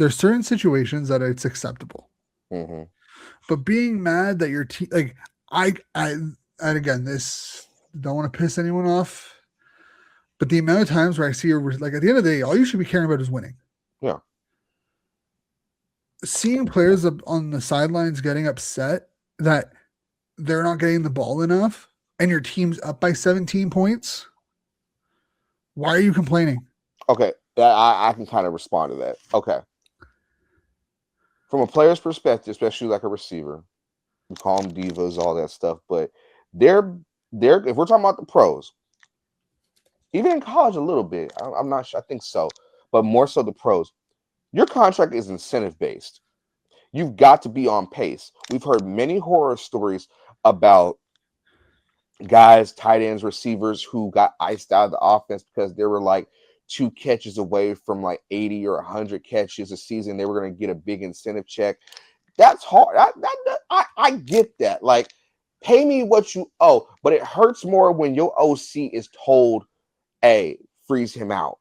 certain situations that it's acceptable, but being mad that your team, like and again, this, don't want to piss anyone off, but the amount of times where I see like at the end of the day, all you should be caring about is winning. Yeah. Seeing players on the sidelines getting upset that they're not getting the ball enough and your team's up by 17 points. Why are you complaining? Okay. I can kind of respond to that. Okay. From a player's perspective, especially like a receiver, we call them divas, all that stuff, but they're if we're talking about the pros, even in college a little bit, I'm not sure, I think so, but more so the pros, your contract is incentive based. You've got to be on pace. We've heard many horror stories about guys, tight ends, receivers who got iced out of the offense because they were like 2 catches away from like 80 or 100 catches a season. They were going to get a big incentive check. That's hard. I get that. Like, pay me what you owe, but it hurts more when your OC is told, hey, freeze him out.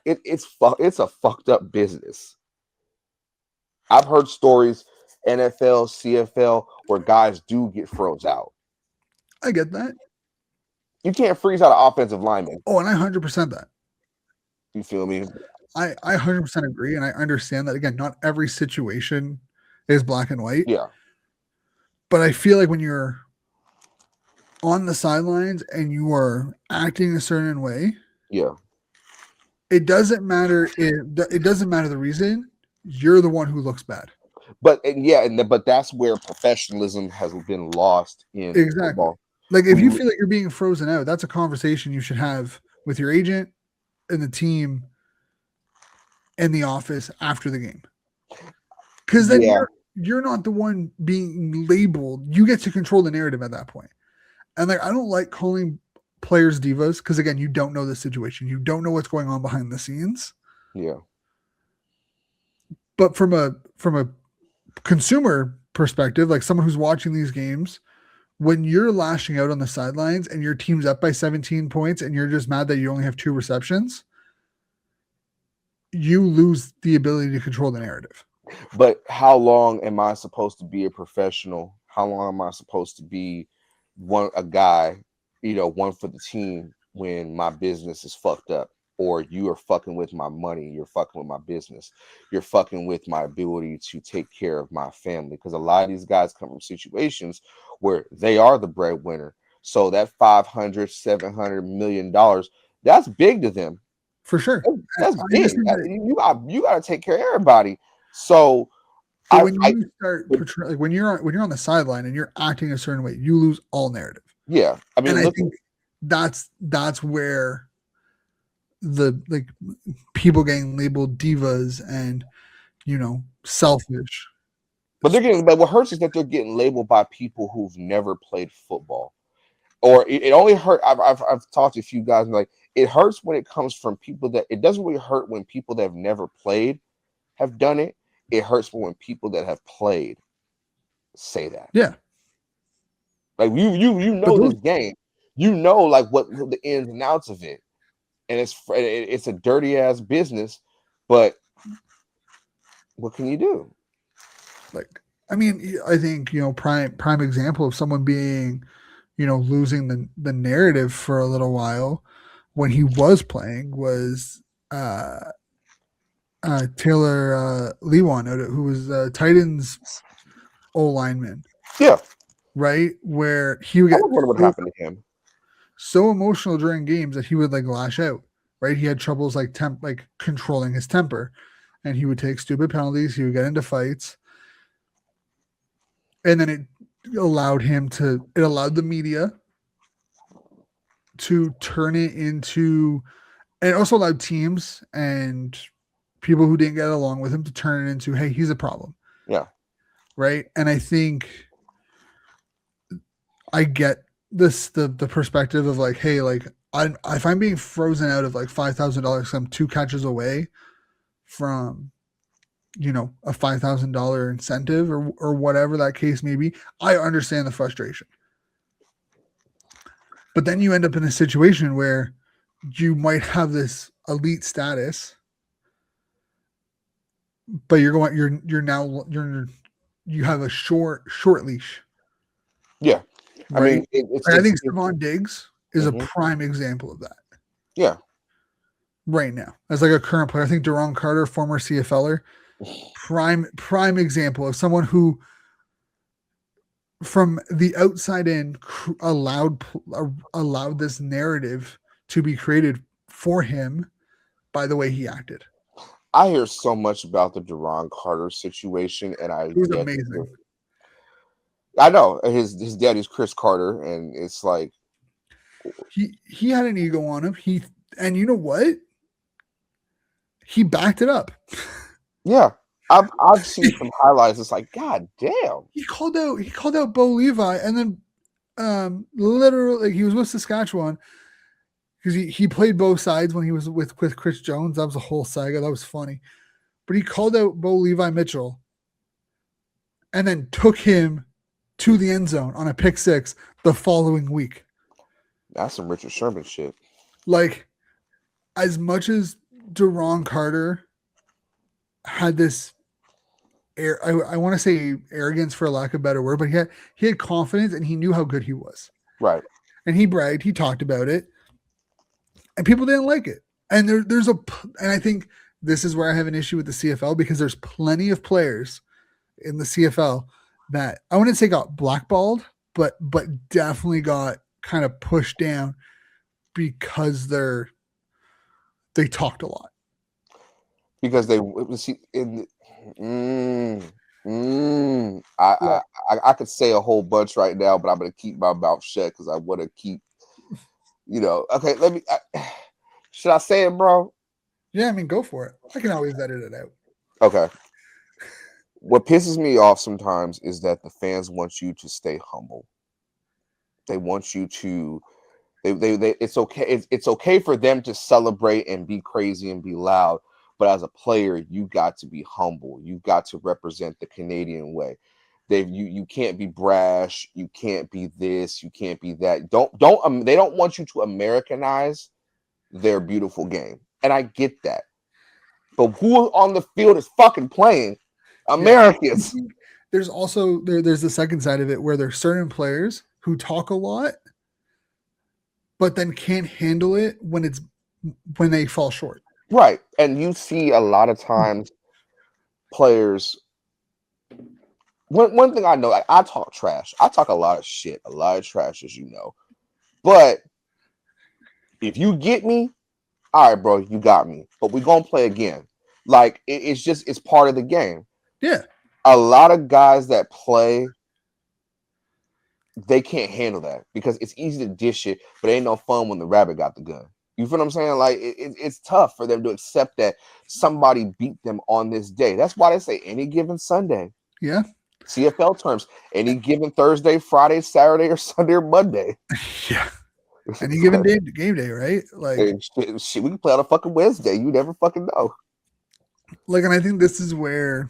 It's a fucked up business. I've heard stories, NFL, CFL, where guys do get froze out. I get that. You can't freeze out an offensive lineman. Oh, and I 100% that. You feel me? I 100% agree, and I understand that. Again, not every situation is black and white. Yeah. But I feel like when you're on the sidelines and you are acting a certain way, it doesn't matter. It doesn't matter the reason. You're the one who looks bad. But that's where professionalism has been lost in football. Like if you feel like you're being frozen out, that's a conversation you should have with your agent and the team in the office after the game. Because then you're not the one being labeled. You get to control the narrative at that point. And like, I don't like calling players divas because, again, you don't know the situation. You don't know what's going on behind the scenes. Yeah. But from a consumer perspective, like someone who's watching these games, when you're lashing out on the sidelines and your team's up by 17 points and you're just mad that you only have 2 receptions, you lose the ability to control the narrative. But how long am I supposed to be a professional? How long am I supposed to be a guy, one for the team when my business is fucked up? Or you are fucking with my money, you're fucking with my business, you're fucking with my ability to take care of my family. Because a lot of these guys come from situations where they are the breadwinner. So that $500-700 million, that's big to them. For sure. That's big. You got to take care of everybody. So when you start portraying, like when you're on the sideline and you're acting a certain way, you lose all narrative. Yeah. I mean, and I think that's where the people getting labeled divas and selfish. But what hurts is that they're getting labeled by people who've never played football. Or it only hurt. I've talked to a few guys and like it hurts when it comes from people that it doesn't really hurt when people that have never played have done it. It hurts when people that have played say that. Yeah. Like you know this game. You know like what the ins and outs of it. And it's a dirty ass business, but what can you do? Like, I mean, I think prime example of someone being, losing the narrative for a little while when he was playing was Taylor Lewan, who was Titans O lineman. Yeah. Right, where he would get what happened to him. So emotional during games that he would like lash out. Right, he had troubles like controlling his temper, and he would take stupid penalties. He would get into fights, and then it allowed the media to turn it into, and it also allowed teams and people who didn't get along with him to turn it into, hey, he's a problem. Yeah. Right, and I think I get the perspective of like, hey, like if I'm being frozen out of like $5,000, I'm 2 catches away from, a $5,000 incentive or whatever that case may be. I understand the frustration, but then you end up in a situation where you might have this elite status, but you have a short leash. Yeah. Right? I mean, I think Stefon Diggs is a prime example of that. Yeah. Right now, as like a current player, I think Deron Carter, former CFLer, prime example of someone who, from the outside in, allowed this narrative to be created for him by the way he acted. I hear so much about the Deron Carter situation, and it was amazing. I know his daddy's Chris Carter, and it's like he had an ego on him. And you know what? He backed it up. Yeah, I've seen some highlights. It's like, God damn. He called out Bo Levi, and then literally he was with Saskatchewan because he played both sides when he was with Chris Jones. That was a whole saga. That was funny. But he called out Bo Levi Mitchell and then took him to the end zone on a pick 6 the following week. That's some Richard Sherman shit. Like, as much as Deron Carter had this I want to say arrogance for lack of a better word, but he had confidence and he knew how good he was. Right. And he bragged, he talked about it, and people didn't like it. And and I think this is where I have an issue with the CFL, because there's plenty of players in the CFL that I wouldn't say got blackballed, but definitely got kind of pushed down because they talked a lot. Because they see in I could say a whole bunch right now, but I'm gonna keep my mouth shut because I want to keep, okay, let me should I say it, bro? Yeah, I mean, go for it. I can always edit it out. Okay. What pisses me off sometimes is that the fans want you to stay humble. They want you to it's okay. It's okay for them to celebrate and be crazy and be loud. But as a player, you got to be humble. You got to represent the Canadian way. You can't be brash, you can't be this, you can't be that. They don't want you to Americanize their beautiful game. And I get that. But who on the field is fucking playing? Americans. Yeah. There's also there's the second side of it where there's certain players who talk a lot, but then can't handle it when they fall short. Right. And you see a lot of times players. One thing I know, I talk trash. I talk a lot of shit, a lot of trash, as you know. But if you get me, all right, bro, you got me. But we're gonna play again. Like it's part of the game. Yeah. A lot of guys that play, they can't handle that because it's easy to dish it, but it ain't no fun when the rabbit got the gun. You feel what I'm saying? Like it's tough for them to accept that somebody beat them on this day. That's why they say any given Sunday. Yeah. CFL terms, any given Thursday, Friday, Saturday, or Sunday or Monday. Yeah. Any given day, game day, right? Like shit, we can play on a fucking Wednesday. You never fucking know. Like, and I think this is where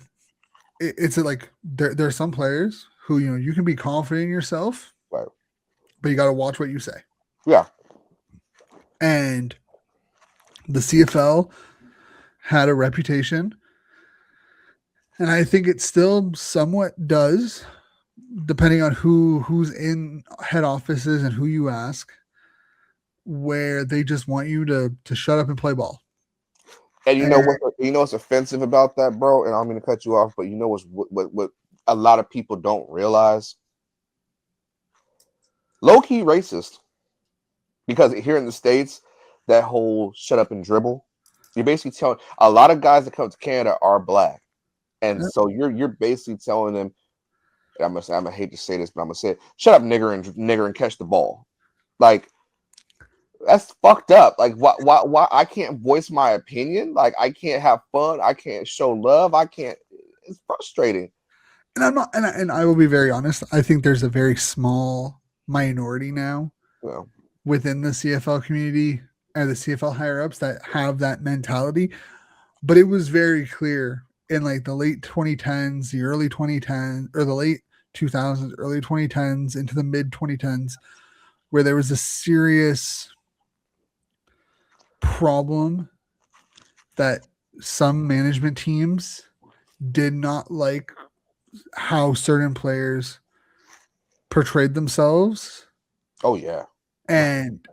it's like there are some players who you can be confident in yourself, right? But you got to watch what you say. Yeah. And the CFL had a reputation, and I think it still somewhat does, depending on who's in head offices and who you ask, where they just want you to shut up and play ball. And you know what's offensive about that, bro? And I'm going to cut you off, but you know what a lot of people don't realize? Low-key racist. Because here in the States, that whole shut up and dribble, you're basically telling a lot of guys that come to Canada are black. And so you're basically telling them, I'm gonna hate to say this, but I'm gonna say it, shut up, nigger, and catch the ball. Like, that's fucked up. Like, why I can't voice my opinion? Like, I can't have fun. I can't show love. I can't. It's frustrating. And I'm not. And I will be very honest. I think there's a very small minority now within the CFL community and the CFL higher ups that have that mentality. But it was very clear in like the late 2010s, the early 2010s, or the late 2000s, early 2010s into the mid 2010s, where there was a serious problem that some management teams did not like how certain players portrayed themselves. Oh yeah. And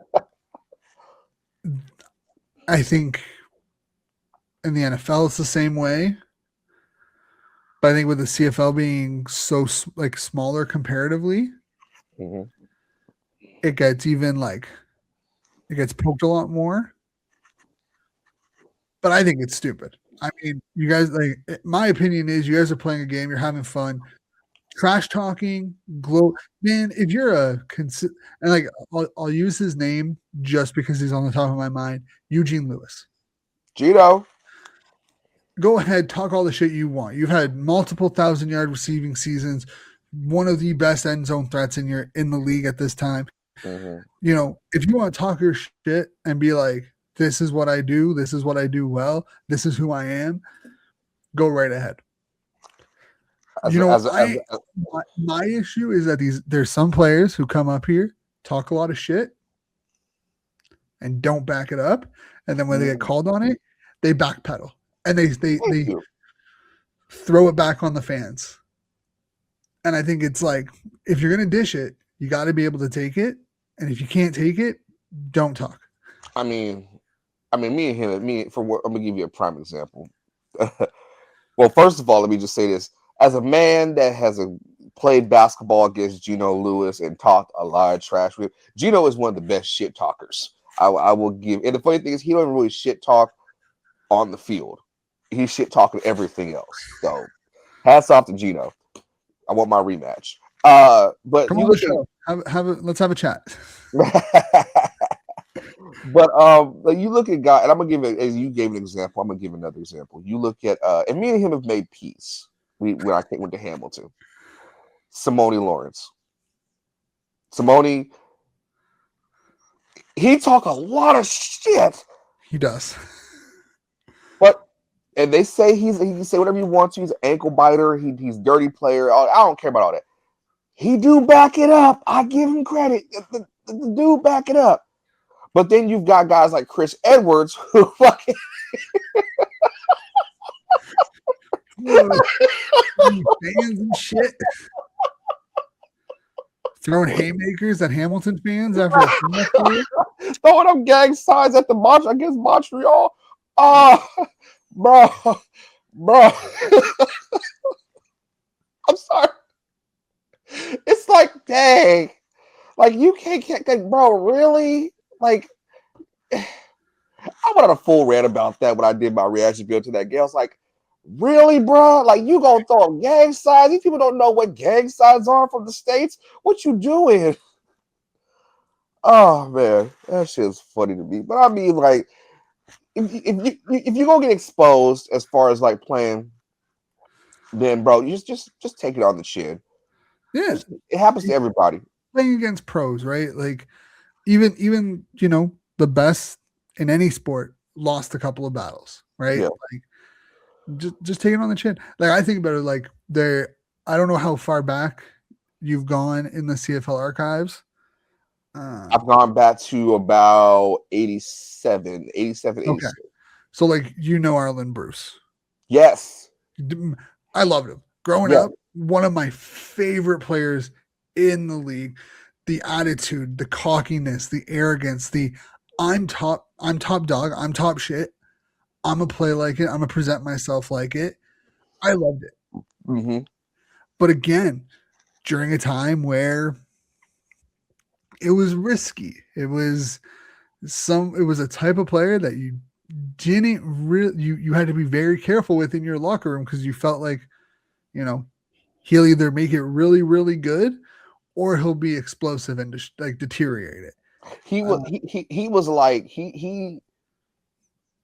I think in the NFL it's the same way. But I think with the CFL being so like smaller comparatively, it gets it gets poked a lot more. But I think it's stupid. I mean, you guys, like, my opinion is you guys are playing a game, you're having fun. Trash talking, man, if you're and like, I'll use his name just because he's on the top of my mind, Eugene Lewis. Gino. Go ahead, talk all the shit you want. You've had multiple 1,000-yard receiving seasons, one of the best end zone threats in the league at this time. If you want to talk your shit and be like, this is what I do, this is what I do well, this is who I am, go right ahead. My issue is that there's some players who come up here, talk a lot of shit, and don't back it up, and then when they get called on it, they backpedal and they throw it back on the fans. And I think it's like, if you're gonna dish it, you got to be able to take it, and if you can't take it, don't talk. I mean, me and him, I'm gonna give you a prime example. Well, first of all, let me just say this: as a man that has played basketball against Gino Lewis and talked a lot of trash with, Gino is one of the best shit talkers. I will give. And the funny thing is, he don't really shit talk on the field. He's shit talking everything else. So, hats off to Gino. I want my rematch. But come on the show. Let's have a chat. But you look at guys, and I'm gonna give it as you gave an example. I'm gonna give another example. You look at and me and him have made peace. When I went to Hamilton, Simone Lawrence. Simone, he talk a lot of shit. He does. But And they say he can say whatever he wants to. He's an ankle biter. He's a dirty player. I don't care about all that. He do back it up. I give him credit. The dude back it up. But then you've got guys like Chris Edwards who fucking fans and shit. Throwing haymakers at Hamilton fans after throwing up gang signs at the against Montreal. Oh, bro. I'm sorry. It's like, dang. Like, you can't like, bro, really? Like, I went on a full rant about that when I did my reaction video to that game. I was like, really, bro? Like, you gonna throw up gang signs? These people don't know what gang signs are from the States. What you doing? Oh, man. That shit's funny to me. But I mean, like, if you're gonna get exposed as far as like playing, then bro, you just take it on the chin. Yeah, it happens to everybody. Playing against pros, right? Like even you know the best in any sport lost a couple of battles, right? Yeah. Like just take it on the chin. Like I think about it like I don't know how far back you've gone in the CFL archives. I've gone back to about 87, 86. Okay. So like Arlen Bruce. Yes. I loved him. Growing up, one of my favorite players in the league. The attitude, the cockiness, the arrogance, I'm top dog, I'm top shit. I'm gonna play like it. I'm gonna present myself like it. I loved it. Mm-hmm. But again, during a time where it was risky, it was a type of player that you didn't really you had to be very careful with in your locker room because you felt like, he'll either make it really, really good or he'll be explosive and like deteriorate it. He was like he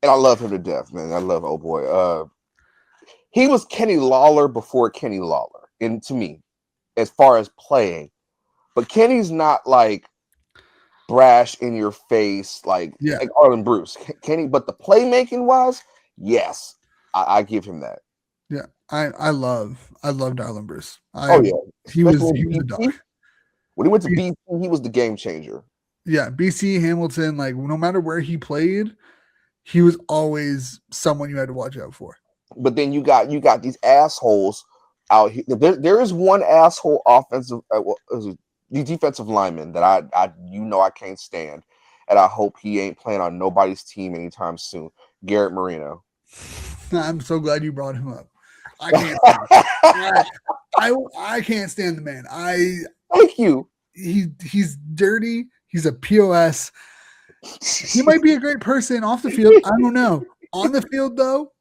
and I love him to death, man. I love old boy. He was Kenny Lawler before Kenny Lawler, and to me, as far as playing, but Kenny's not like brash in your face like Arlen Bruce. Kenny, but the playmaking wise, yes, I give him that. Yeah, I loved Arlen Bruce. He was a dog. When he went to BC, he was the game changer. Yeah, BC, Hamilton, like no matter where he played, he was always someone you had to watch out for. But then you got these assholes out here. There is one asshole defensive lineman that I can't stand, and I hope he ain't playing on nobody's team anytime soon. Garrett Marino. I'm so glad you brought him up. I can't. I can't stand the man. Thank you. He's dirty. He's a POS. He might be a great person off the field. I don't know. On the field, though,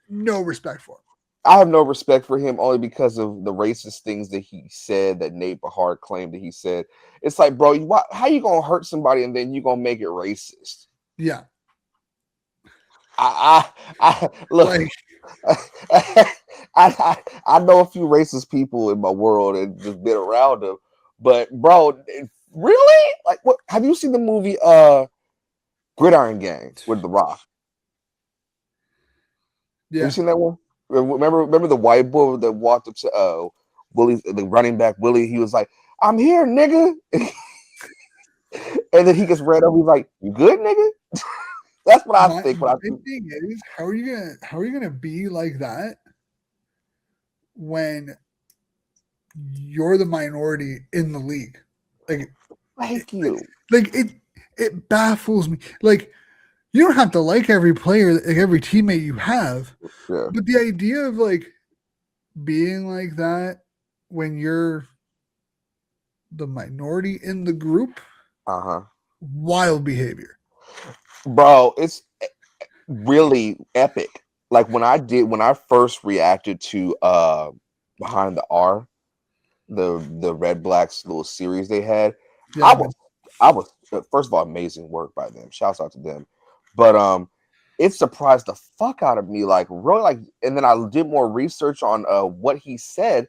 no respect for him. I have no respect for him only because of the racist things that he said, that Nate Behard claimed that he said. It's like, bro, how you gonna hurt somebody and then you gonna make it racist? Yeah. I look. I know a few racist people in my world and just been around them, but bro, really? Like, what? Have you seen the movie Gridiron Gang with The Rock? Yeah. Have you seen that one? Remember the white boy that walked up to Willie, the running back Willie? He was like, "I'm here, nigga," and then he gets ran over. He's like, "You good, nigga?" That's what I think. My thing is, how are you gonna be like that when you're the minority in the league? Like, thank you. Like it baffles me. Like, you don't have to like every player, like every teammate you have, but the idea of like being like that when you're the minority in the group, wild behavior. Bro, it's really epic. Like when I first reacted to Behind the R, the Red Blacks little series they had, I was first of all, amazing work by them. Shouts out to them. But it surprised the fuck out of me. Like really, like, and then I did more research on what he said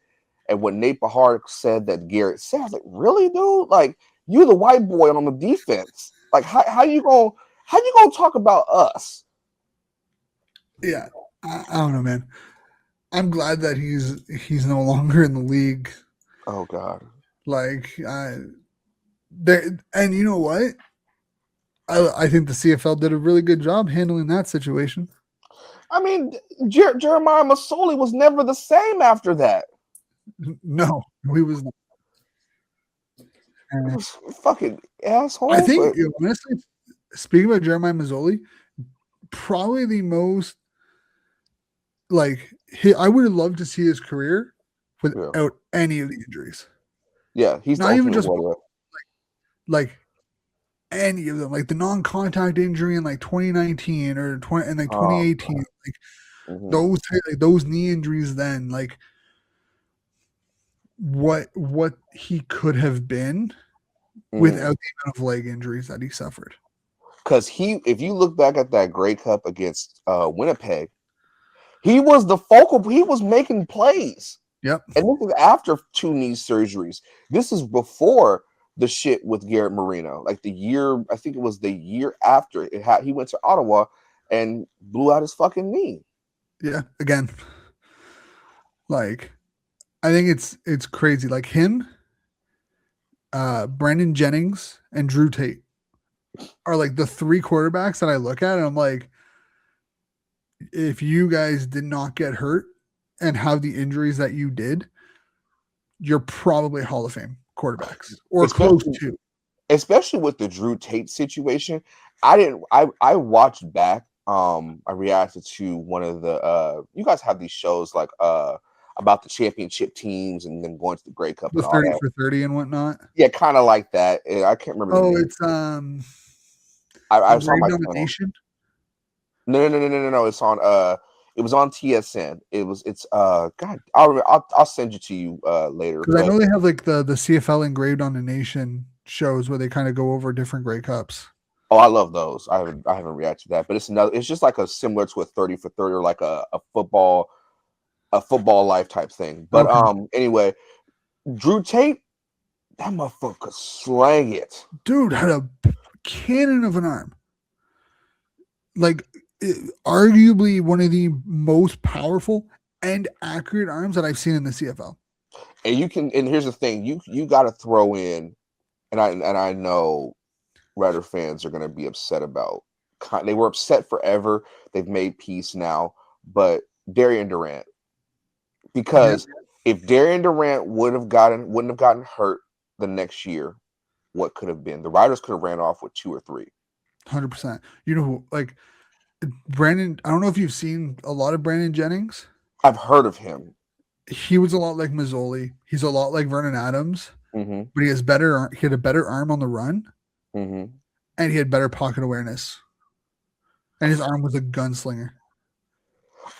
and what Nate Behard said that Garrett said. I was like, really, dude? Like, you're the white boy on the defense. Like, how you gonna talk about us? Yeah. I don't know, man. I'm glad that he's no longer in the league. Oh God. Like, and you know what? I think the CFL did a really good job handling that situation. I mean, Jeremiah Masoli was never the same after that. No, he was not. It was fucking asshole. I think, honestly, speaking about Jeremiah Mazzoli, probably the most like I would have loved to see his career without any of the injuries. Yeah, he's Not even just one. like any of them, like the non-contact injury in like 2019 or 2018, like those knee injuries. Then like what he could have been without the amount of leg injuries that he suffered. Because if you look back at that Grey Cup against Winnipeg, he was the focal. He was making plays. Yep. And this is after 2 knee surgeries. This is before the shit with Garrett Marino. Like the year, I think it was the year after he went to Ottawa and blew out his fucking knee. Yeah. Again, like I think it's crazy. Like him, Brandon Jennings, and Drew Tate are like the 3 quarterbacks that I look at, and I'm like, if you guys did not get hurt and have the injuries that you did, you're probably Hall of Fame quarterbacks or close to. Especially with the Drew Tate situation, I watched back. I reacted to one of the you guys have these shows like about the championship teams and then going to the Grey Cup, the 30 for 30 and whatnot. Yeah, kind of like that. I can't remember. Oh, it's I saw my Nation. No. It's on it was on TSN. It's God. I'll send it to you later. Because I know they have like the CFL Engraved on the Nation shows where they kind of go over different Grey Cups. Oh, I love those. I haven't reacted to that, but it's just like a similar to a 30 for 30 or like a football life type thing. But anyway, Drew Tate, that motherfucker slang it. Dude had a cannon of an arm. Like arguably one of the most powerful and accurate arms that I've seen in the CFL. And here's the thing, you got to throw in, and I know Raider fans are going to be upset about. They were upset forever. They've made peace now, but Darian Durant, because if Darian Durant wouldn't have gotten hurt the next year, what could have been? The Raiders could have ran off with 2 or 3. 100%. You know, like Brandon. I don't know if you've seen a lot of Brandon Jennings. I've heard of him. He was a lot like Mazzoli. He's a lot like Vernon Adams, but he had a better arm on the run, and he had better pocket awareness, and his arm was a gunslinger.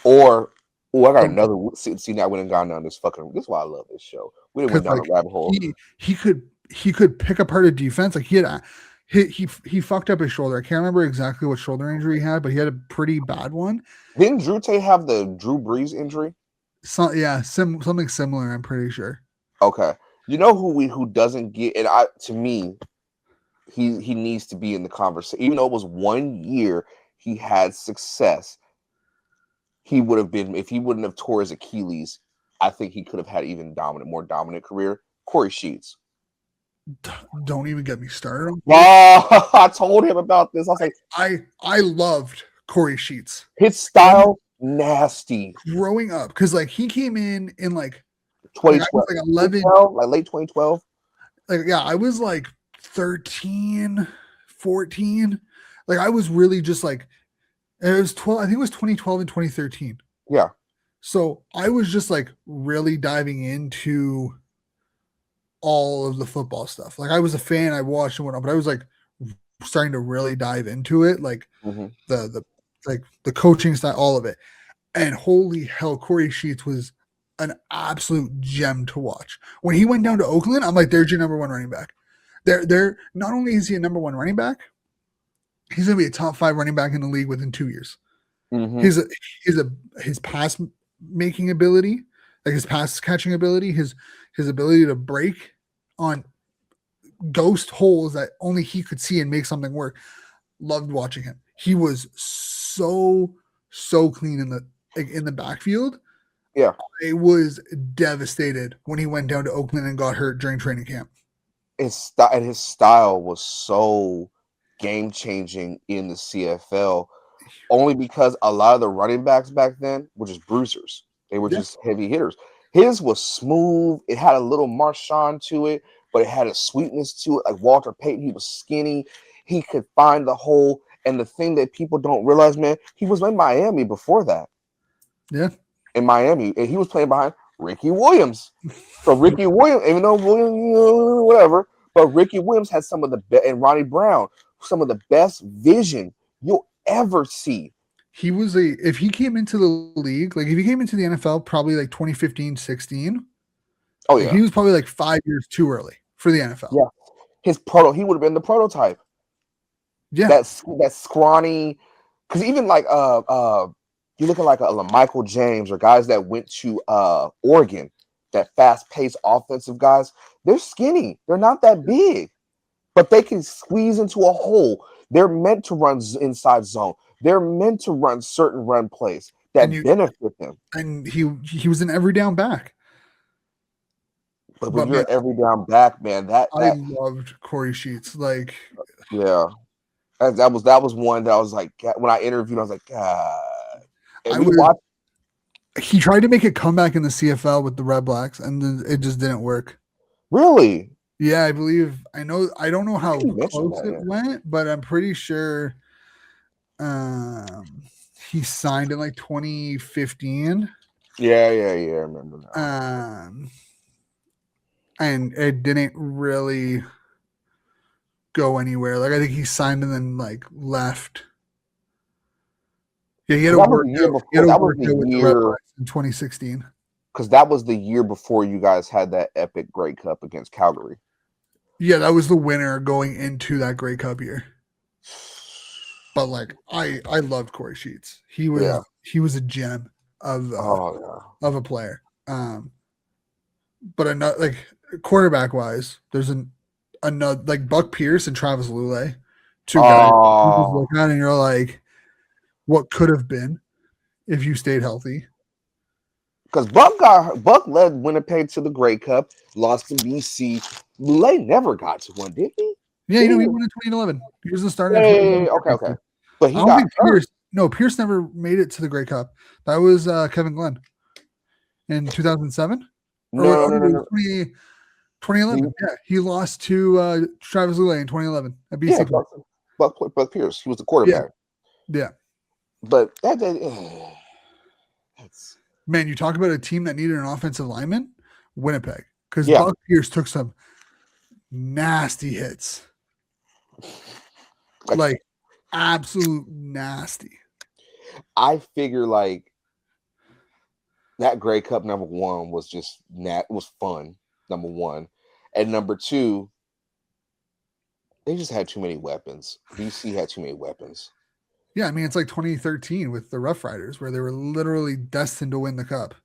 Or I got another. See, now I went and gone down this fucking. This is why I love this show. We went down a rabbit hole. He could pick apart a defense. Like he fucked up his shoulder. I can't remember exactly what shoulder injury he had, but he had a pretty bad one. Didn't Drew Tate have the Drew Brees injury? Something similar. I'm pretty sure. Okay, you know who doesn't get, and to me, he needs to be in the conversation. Even though it was 1 year he had success, he would have been, if he wouldn't have tore his Achilles, I think he could have had even more dominant career. Corey Sheets. Don't even get me started. Oh, I told him about this. I was like, I loved Corey Sheets. His style, nasty. Growing up, because like he came in like 2012, like 11, like late 2012. Like I was like 13, 14. Like I was really just like, it was 12. I think it was 2012 and 2013. Yeah. So I was just like really diving into all of the football stuff. Like I was a fan, I watched and whatnot, but I was like starting to really dive into it, like the coaching style, all of it. And holy hell, Corey Sheets was an absolute gem to watch. When he went down to Oakland, I'm like, there's your number 1 running back. They're not only is he a number 1 running back, he's gonna be a top 5 running back in the league within 2 years. His pass making ability, like his pass catching ability, his ability to break on ghost holes that only he could see and make something work. Loved watching him. He was so clean like in the backfield. Yeah. I was devastated when he went down to Oakland and got hurt during training camp. His style was so game changing in the CFL, only because a lot of the running backs back then were just bruisers. They were just heavy hitters. His was smooth. It had a little Marshawn to it, but it had a sweetness to it. Like Walter Payton, he was skinny. He could find the hole. And the thing that people don't realize, man, he was in Miami before that. Yeah. In Miami, and he was playing behind Ricky Williams. So Ricky Williams, even though Williams, whatever, but Ricky Williams had some of the best, and Ronnie Brown, some of the best vision you'll ever see. He was if he came into the league, like if he came into the NFL probably like 2015, 16. Oh yeah. He was probably like 5 years too early for the NFL. Yeah. He would have been the prototype. Yeah. That scrawny, because even like you look at like a Michael James or guys that went to Oregon, that fast-paced offensive guys, they're skinny. They're not that big, but they can squeeze into a hole. They're meant to run inside zone. They're meant to run certain run plays that benefit them. And he was an every down back. But when you're an every down back, man, I loved Corey Sheets. Like, yeah, that was one that I was like, when I interviewed, I was like, God. He tried to make a comeback in the CFL with the Red Blacks, and then it just didn't work. Really? Yeah, I believe. I don't know how close it went, but I'm pretty sure he signed in like 2015. Yeah, I remember that. And it didn't really go anywhere. Like I think he signed and then like left. Yeah, he had a work out with the Red Blacks in 2016. Because that was the year before you guys had that epic Grey Cup against Calgary. Yeah, that was the winner going into that Grey Cup year. But like I loved Corey Sheets. He was a gem of a player. But another like quarterback wise, there's another like Buck Pierce and Travis Lulay, two guys you just look at and you're like, what could have been if you stayed healthy? Because Buck led Winnipeg to the Grey Cup, lost to BC. Lulay never got to one, did he? Yeah, he won in 2011. He was the starter. Okay. But I don't think Pierce. No, Pierce never made it to the Grey Cup. That was Kevin Glenn in 2007. No. 2011. Yeah, he lost to Travis Lulay in 2011 at BC. Yeah, Buck Pierce. He was the quarterback. Yeah. But man, you talk about a team that needed an offensive lineman, Winnipeg, because Buck Pierce took some nasty hits, like absolute nasty. I figure like that Grey Cup number one was just was fun. Number one, and number two, they just had too many weapons. BC had too many weapons. Yeah, I mean, it's like 2013 with the Rough Riders, where they were literally destined to win the cup.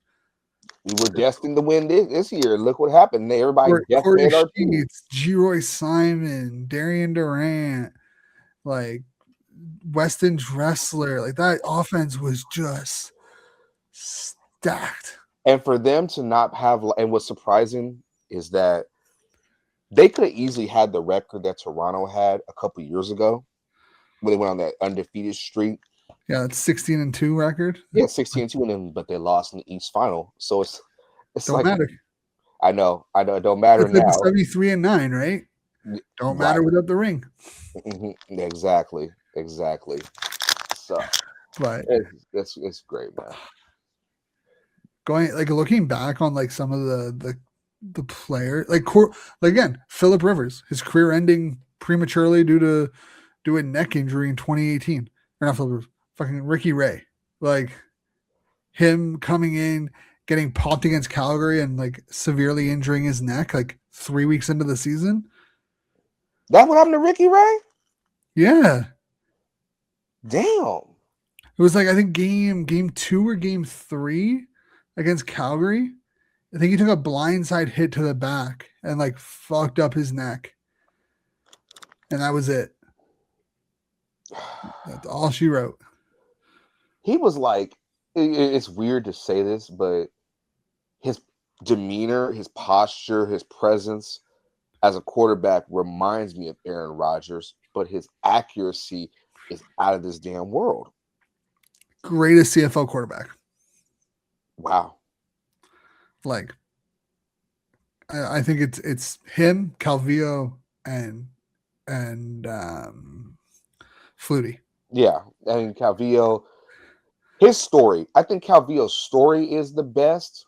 We were destined to win this year. Look what happened. Everybody Corey Sheets, G-Roy Simon, Darian Durant, like Weston Dressler. Like that offense was just stacked. And for them to not have, and what's surprising is that they could have easily had the record that Toronto had a couple years ago when they went on that undefeated streak. Yeah, that's 16-2 record. Yeah, 16-2, but they lost in the East Final. So it's don't matter. I know. It don't matter now. 73-9, right? Don't matter without the ring. Mm-hmm. Exactly. So, but it's great, man. Looking back on like some of the player, like again, Phillip Rivers, his career ending prematurely due to a neck injury in 2018. Or not Phillip Rivers, fucking Ricky Ray. Like him coming in, getting popped against Calgary and like severely injuring his neck like 3 weeks into the season. That what happened to Ricky Ray? Yeah. Damn. It was like I think game 2 or game 3 against Calgary. I think he took a blindside hit to the back and like fucked up his neck. And that was it. That's all she wrote. He was like it's weird to say this, but his demeanor, his posture, his presence as a quarterback reminds me of Aaron Rodgers, but his accuracy is out of this damn world. Greatest CFL quarterback. Wow. Like, I think it's him, Calvillo, and Flutie. Yeah. I mean, Calvillo, his story. I think Calvillo's story is the best.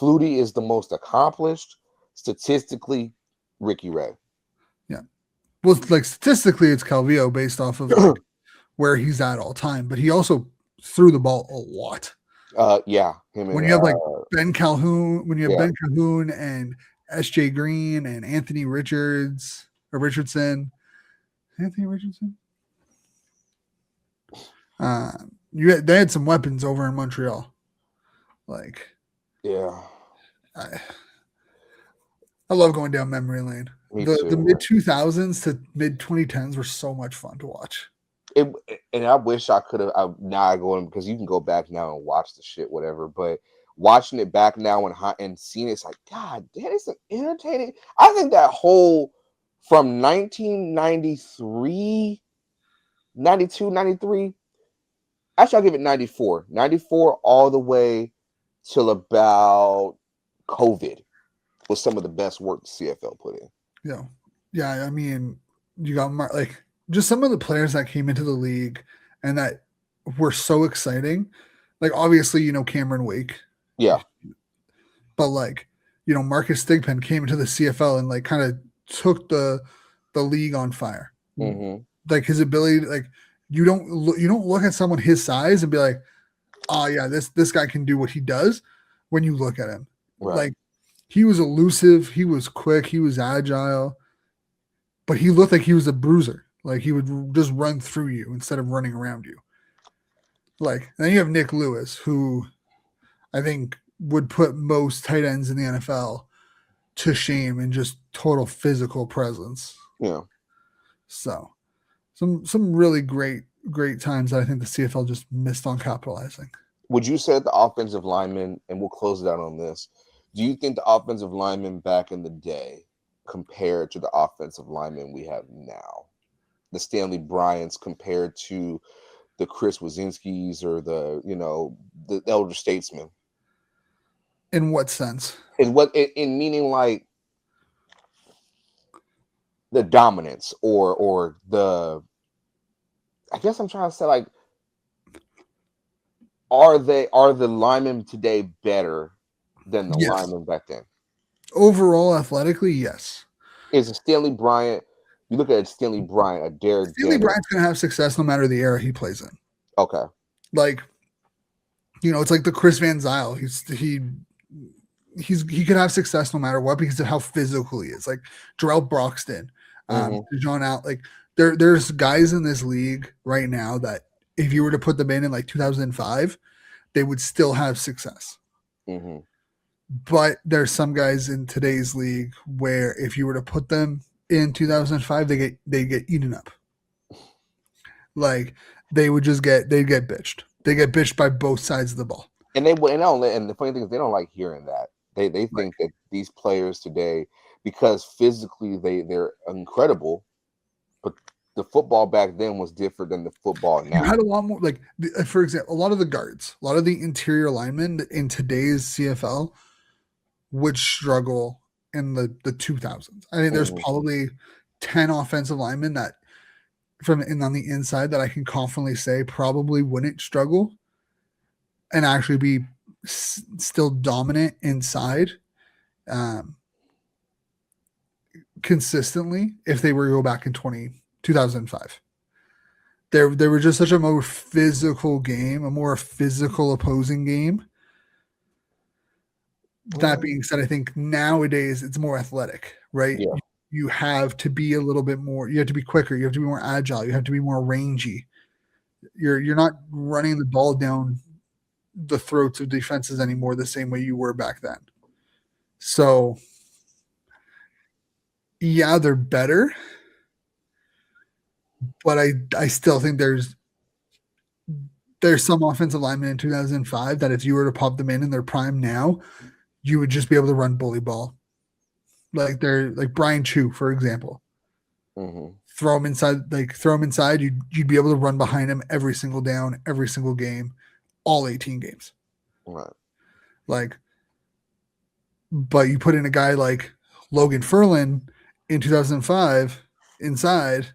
Flutie is the most accomplished. Statistically, Ricky Ray. Yeah. Well, like statistically, it's Calvillo based off of like where he's at all time, but he also threw the ball a lot. Yeah. Him When and you have like Ben Calhoun, when you have yeah. Ben Calhoun and S.J. Green and Anthony Richardson, Anthony Richardson. They had some weapons over in Montreal. Like, Yeah. I love going down memory lane. Me The too. mid 2000s to mid 2010s were so much fun to watch. And I wish I could have. Now I go in because you can go back now and watch the shit, whatever. But watching it back now and seeing it's like, God, that is entertaining. I think that whole from 1993, 92, 93. Actually, I'll give it 94. 94 all the way till about COVID was some of the best work the CFL put in. Yeah. Yeah. I mean, you got like just some of the players that came into the league and that were so exciting. Like, obviously, Cameron Wake. Yeah. But like, Marcus Stigpen came into the CFL and like kind of took the league on fire. Mm-hmm. Like his ability, like you don't look at someone his size and be like, oh yeah, this guy can do what he does when you look at him. Right. Like he was elusive, he was quick, he was agile, but he looked like he was a bruiser. Like he would just run through you instead of running around you. Like then you have Nick Lewis, who I think would put most tight ends in the NFL to shame in just total physical presence. Yeah. So some really great times that I think the CFL just missed on capitalizing. Would you say the offensive linemen, and we'll close it out on this, do you think the offensive linemen back in the day compared to the offensive linemen we have now? The Stanley Bryants compared to the Chris Wazinskis or the elder statesmen? In what sense? In meaning like the dominance or the, I guess I'm trying to say, like, are the linemen today better than the linemen back then? Overall, athletically, yes. Is a Stanley Bryant, you look at Stanley Bryant, a Derek Stanley Dennis. Bryant's going to have success no matter the era he plays in. Okay. Like, it's like the Chris Van Zyl. He could have success no matter what because of how physical he is. Like Jarrell Broxton, John Out. Like there's guys in this league right now that if you were to put them in like 2005, they would still have success. Mm-hmm. But there's some guys in today's league where if you were to put them in 2005, they get eaten up. Like they'd get bitched. They get bitched by both sides of the ball. And the funny thing is they don't like hearing that. They think that these players today, because physically they're incredible, but the football back then was different than the football now. You had a lot more, like, for example, a lot of the guards, a lot of the interior linemen in today's CFL would struggle in the 2000s. I think there's probably 10 offensive linemen that on the inside that I can confidently say probably wouldn't struggle and actually be still dominant inside consistently if they were to go back in 2005. They were just such a more physical game, a more physical opposing game. That being said, I think nowadays it's more athletic, right? Yeah. You have to be a little bit more, you have to be quicker, you have to be more agile, you have to be more rangy. You're not running the ball down the throats of defenses anymore the same way you were back then. So yeah, they're better, but I still think there's there's some offensive linemen in 2005 that if you were to pop them in their prime now, you would just be able to run bully ball. Like they're like Brian Chu, for example. Mm-hmm. Throw him inside, you'd be able to run behind him every single down, every single game, all 18 games. Right. Like, but you put in a guy like Logan Ferlin in 2005 inside,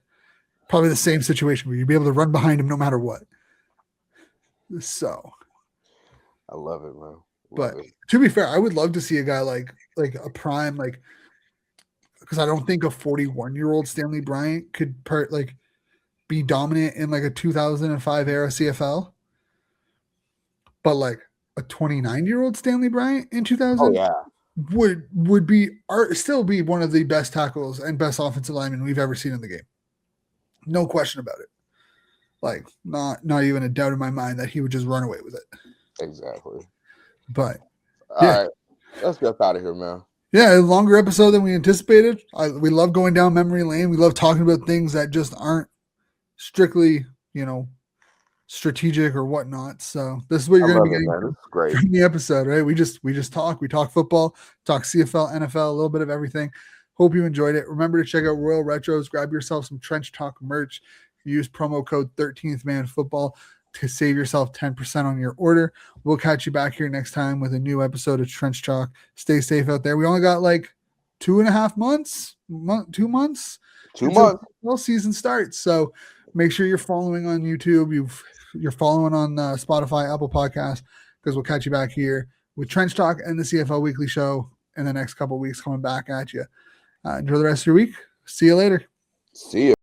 probably the same situation where you'd be able to run behind him no matter what. So I love it, man. But to be fair, I would love to see a guy like a prime, like, because I don't think a 41-year-old Stanley Bryant could be dominant in like a 2005 era CFL. But like a 29-year-old Stanley Bryant in 2000, oh yeah, would be still be one of the best tackles and best offensive linemen we've ever seen in the game. No question about it. Like not even a doubt in my mind that he would just run away with it. Exactly. But all right, let's get out of here, man. Yeah, a longer episode than we anticipated. We love going down memory lane. We love talking about things that just aren't strictly, strategic or whatnot. So this is what you're going to be getting from the episode, right? We just talk. We talk football, talk CFL, NFL, a little bit of everything. Hope you enjoyed it. Remember to check out Royal Retros. Grab yourself some Trench Talk merch. Use promo code 13th Man Football to save yourself 10% on your order. We'll catch you back here next time with a new episode of Trench Talk. Stay safe out there. We only got like 2.5 months, 2 months. 2 months. Well, season starts. So make sure you're following on YouTube. You're following on Spotify, Apple Podcasts, because we'll catch you back here with Trench Talk and the CFL Weekly Show in the next couple of weeks coming back at you. Enjoy the rest of your week. See you later. See you.